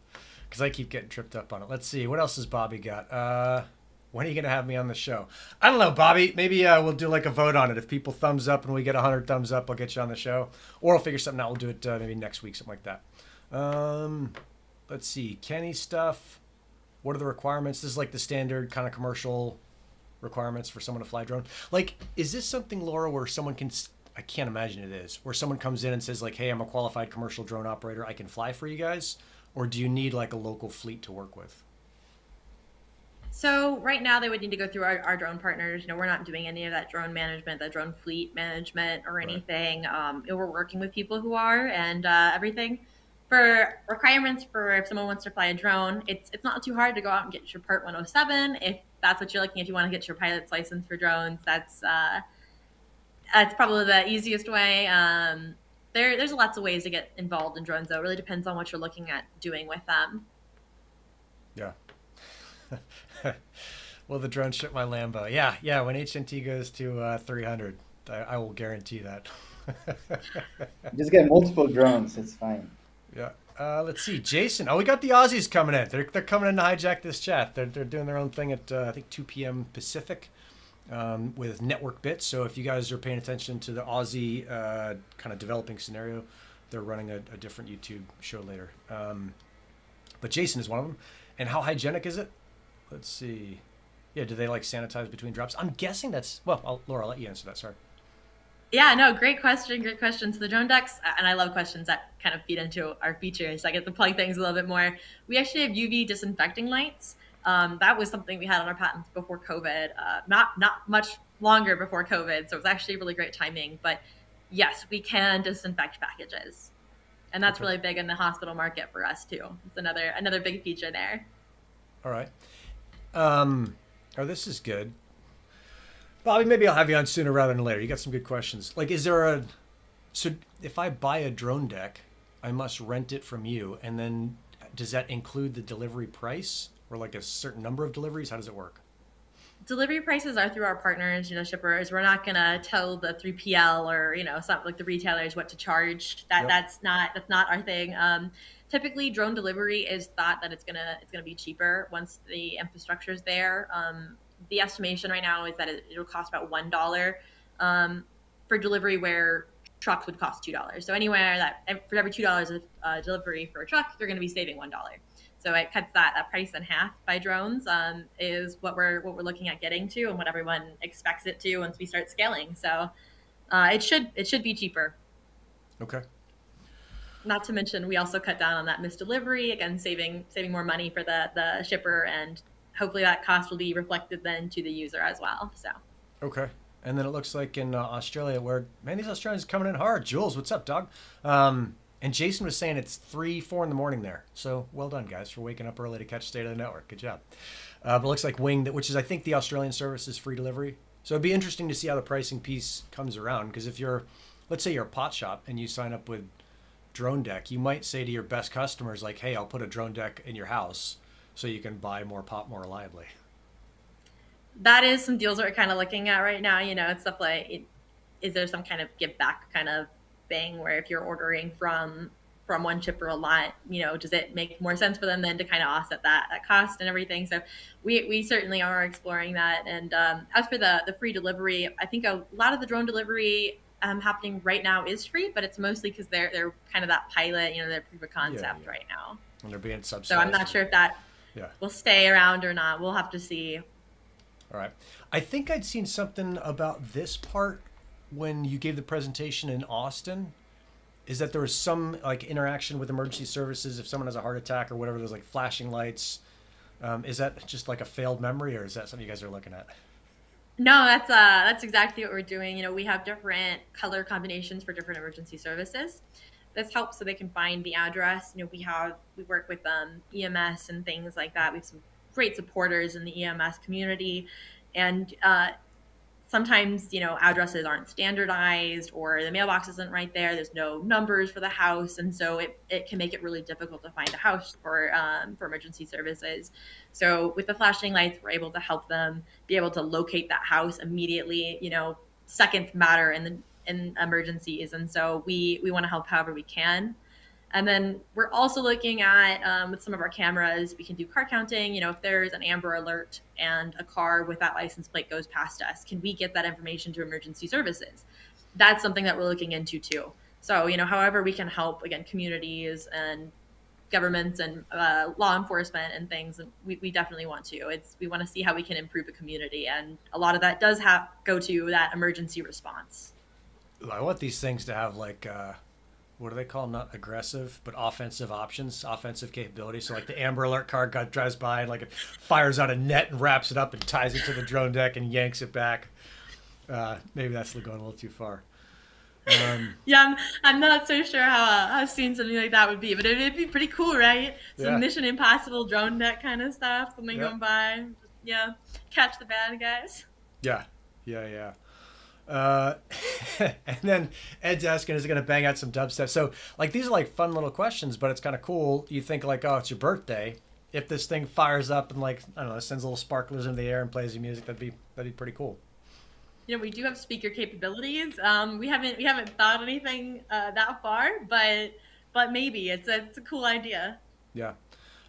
S1: because I keep getting tripped up on it. Let's see, what else has Bobby got? When are you gonna have me on the show? I don't know, Bobby. Maybe we'll do like a vote on it. If people thumbs up and we get 100 thumbs up, I'll get you on the show, or I'll figure something out. We'll do it maybe next week, something like that. Let's see, Kenny stuff. What are the requirements? This is like the standard kind of commercial requirements for someone to fly a drone. Like, is this something, Laura, where someone can? I can't imagine it is. Where someone comes in and says like, "Hey, I'm a qualified commercial drone operator. I can fly for you guys," or do you need like a local fleet to work with?
S2: So right now they would need to go through our drone partners. We're not doing any of that drone management, that drone fleet management or
S1: Right.
S2: anything. We're working with people who are, and everything. For requirements for if someone wants to fly a drone, it's not too hard to go out and get your Part 107 if that's what you're looking. If you want to get your pilot's license for drones, that's probably the easiest way. there's lots of ways to get involved in drones, though. It really depends on what you're looking at doing with them.
S1: Yeah. Will the drone ship my Lambo? Yeah, yeah. When HNT goes to 300, I will guarantee that.
S3: Just get multiple drones. It's fine.
S1: Yeah. Let's see, Jason. Oh, we got the Aussies coming in. They're coming in to hijack this chat. They're doing their own thing at I think 2 p.m. Pacific with network bits. So if you guys are paying attention to the Aussie kind of developing scenario, they're running a different YouTube show later. But Jason is one of them. And how hygienic is it? Let's see. Yeah, do they like sanitize between drops? I'm guessing that's well. Laura, I'll let you answer that. Sorry.
S2: Yeah, no, great question. Great question. So the drone decks, and I love questions that kind of feed into our features. I get to plug things a little bit more. We actually have UV disinfecting lights. That was something we had on our patents before COVID, not much longer before COVID. So it's actually really great timing. But yes, we can disinfect packages, and that's really big in the hospital market for us too. It's another big feature there.
S1: All right. Oh, this is good. Bobby, maybe I'll have you on sooner rather than later. You got some good questions. Like, so if I buy a drone deck, I must rent it from you, and then does that include the delivery price or like a certain number of deliveries? How does it work?
S2: Delivery prices are through our partners, shippers. We're not gonna tell the 3PL or something like the retailers what to charge. That's not our thing. Typically, drone delivery is thought that it's gonna be cheaper once the infrastructure is there. The estimation right now is that it'll cost about $1 for delivery, where trucks would cost $2. So anywhere that for every $2 of delivery for a truck, you're going to be saving $1. So it cuts that price in half by drones. Is what we're looking at getting to, and what everyone expects it to once we start scaling. So it should be cheaper.
S1: Okay.
S2: Not to mention, we also cut down on that missed delivery, again saving more money for the shipper, and hopefully that cost will be reflected then to the user as well. So.
S1: Okay. And then it looks like in Australia, where, man, these Australians are coming in hard. Jules, what's up, dog? And Jason was saying it's 3-4 in the morning there. So well done, guys, for waking up early to catch State of the Network. Good job. But it looks like Wing, which is, I think, the Australian service, is free delivery. So it'd be interesting to see how the pricing piece comes around. Because if let's say you're a pot shop and you sign up with Dronedek, you might say to your best customers, like, hey, I'll put a Dronedek in your house so you can buy more pot more reliably.
S2: That is some deals that we're kind of looking at right now. It's stuff like, is there some kind of give back kind of thing where if you're ordering from one shipper a lot, does it make more sense for them then to kind of offset that cost and everything? So we certainly are exploring that. And as for the free delivery, I think a lot of the drone delivery happening right now is free, but it's mostly because they're kind of that pilot, their proof of concept right now.
S1: And they're being subsidized.
S2: So I'm not sure if that will stay around or not. We'll have to see.
S1: All right. I think I'd seen something about this part when you gave the presentation in Austin, is that there was some like interaction with emergency services. If someone has a heart attack or whatever, there's like flashing lights. Is that just like a failed memory, or is that something you guys are looking at?
S2: No, that's exactly what we're doing. We have different color combinations for different emergency services. This helps so they can find the address. We work with EMS and things like that. We have some great supporters in the EMS community, and sometimes addresses aren't standardized, or the mailbox isn't right there. There's no numbers for the house, and so it can make it really difficult to find a house for emergency services. So with the flashing lights, we're able to help them be able to locate that house immediately. Seconds matter in emergencies, and so we want to help however we can. And then we're also looking at, with some of our cameras, we can do car counting. If there's an Amber Alert and a car with that license plate goes past us, can we get that information to emergency services? That's something that we're looking into too. So, however we can help, again, communities and governments and law enforcement and things, we definitely want to. We want to see how we can improve the community. And a lot of that does go to that emergency response.
S1: I want these things to have like... what do they call, not aggressive, but offensive options, offensive capabilities. So like the Amber Alert car drives by and like it fires out a net and wraps it up and ties it to the drone deck and yanks it back. Maybe that's going a little too far.
S2: Yeah, I'm not so sure how seeing something like that would be, but it'd be pretty cool, right? Some Mission Impossible drone deck kind of stuff, something going by. Yeah, catch the bad guys.
S1: Yeah. Uh, and then Ed's asking, is it going to bang out some dubstep? So like, these are like fun little questions, but it's kind of cool. You think like, oh, it's your birthday. If this thing fires up and like, I don't know, sends little sparklers into the air and plays your music, that'd be pretty cool.
S2: You know, we do have speaker capabilities. We haven't thought anything that far, but maybe it's a cool idea.
S1: Yeah.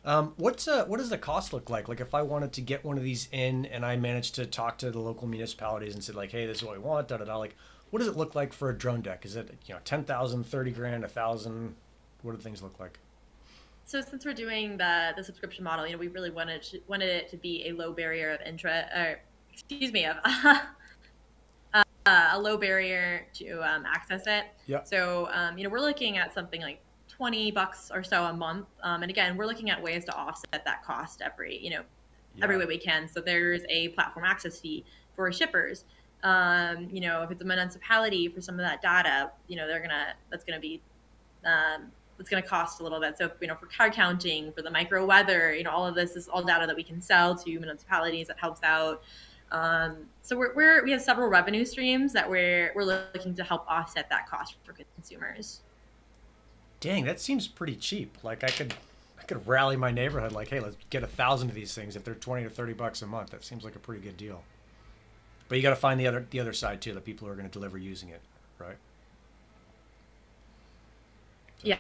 S1: What does the cost look like? Like if I wanted to get one of these in and I managed to talk to the local municipalities and said like, hey, this is what we want, da da da. Like, what does it look like for a drone deck? Is it 10,000, 30 grand, 1,000? What do things look like?
S2: So since we're doing the subscription model, you know, we really wanted it to be a low barrier of entry, or excuse me, of a low barrier to access it.
S1: Yeah.
S2: So you know, we're looking at something like $20 or so a month, and again, we're looking at ways to offset that cost every way we can. So there's a platform access fee for shippers. You know, if it's a municipality for some of that data, you know, that's gonna be it's going to cost a little bit. So, you know, for card counting, for the micro weather, you know, all of this is all data that we can sell to municipalities that helps out. So we have several revenue streams that we're looking to help offset that cost for consumers.
S1: Dang, that seems pretty cheap. Like I could rally my neighborhood like, hey, let's get 1,000 of these things if they're 20 to 30 bucks a month. That seems like a pretty good deal. But you got to find the other side too, the people who are going to deliver using it, right?
S2: Yeah.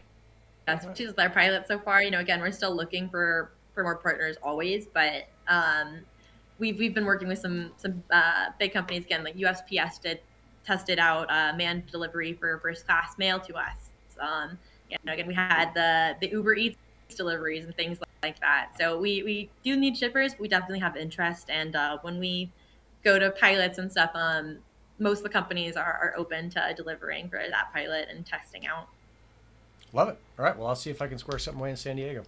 S2: Which is our pilot so far. You know, again, we're still looking for more partners always, but we've been working with some big companies again, like USPS tested out manned delivery for first class mail to us. You know, again, we had the 𝗚𝗵𝗁𝗶 deliveries and things like that. So we do need shippers. We definitely have interest, and when we go to pilots and stuff, most of the companies are open to delivering for that pilot and testing out.
S1: Love it. All right. Well, I'll see if I can square something away in San Diego.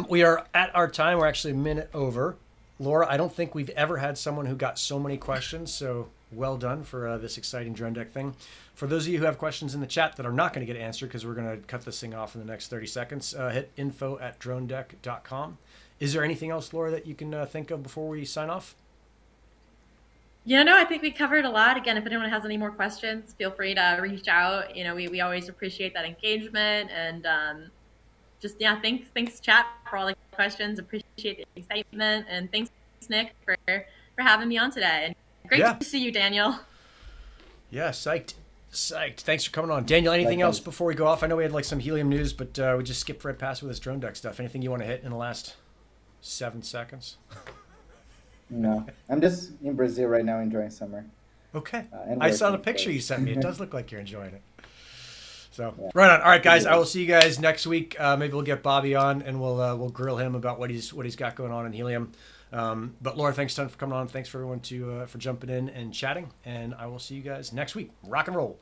S1: We are at our time. We're actually a minute over. Lora, I don't think we've ever had someone who got so many questions. So well done for this exciting drone deck thing. For those of you who have questions in the chat that are not going to get answered because we're going to cut this thing off in the next 30 seconds, hit info@dronedek.com. Is there anything else, Lora, that you can think of before we sign off?
S2: Yeah, no, I think we covered a lot. Again, if anyone has any more questions, feel free to reach out. You know, we always appreciate that engagement, and thanks chat for all the questions. Appreciate the excitement, and thanks Nick for having me on today. And great to see you, Daniel.
S1: Yeah, psyched. Thanks for coming on, Daniel. Anything else before we go off? I know we had like some Helium news, but we just skipped right past with this drone deck stuff. Anything you want to hit in the last 7 seconds?
S3: No, I'm just in Brazil right now enjoying summer.
S1: Okay.
S3: And
S1: I saw the picture you sent me. It does look like you're enjoying it. So right on. All right, guys. I will see you guys next week. Maybe we'll get Bobby on and we'll grill him about what he's got going on in Helium. But Lora, thanks a ton for coming on. Thanks for everyone for jumping in and chatting. And I will see you guys next week. Rock and roll.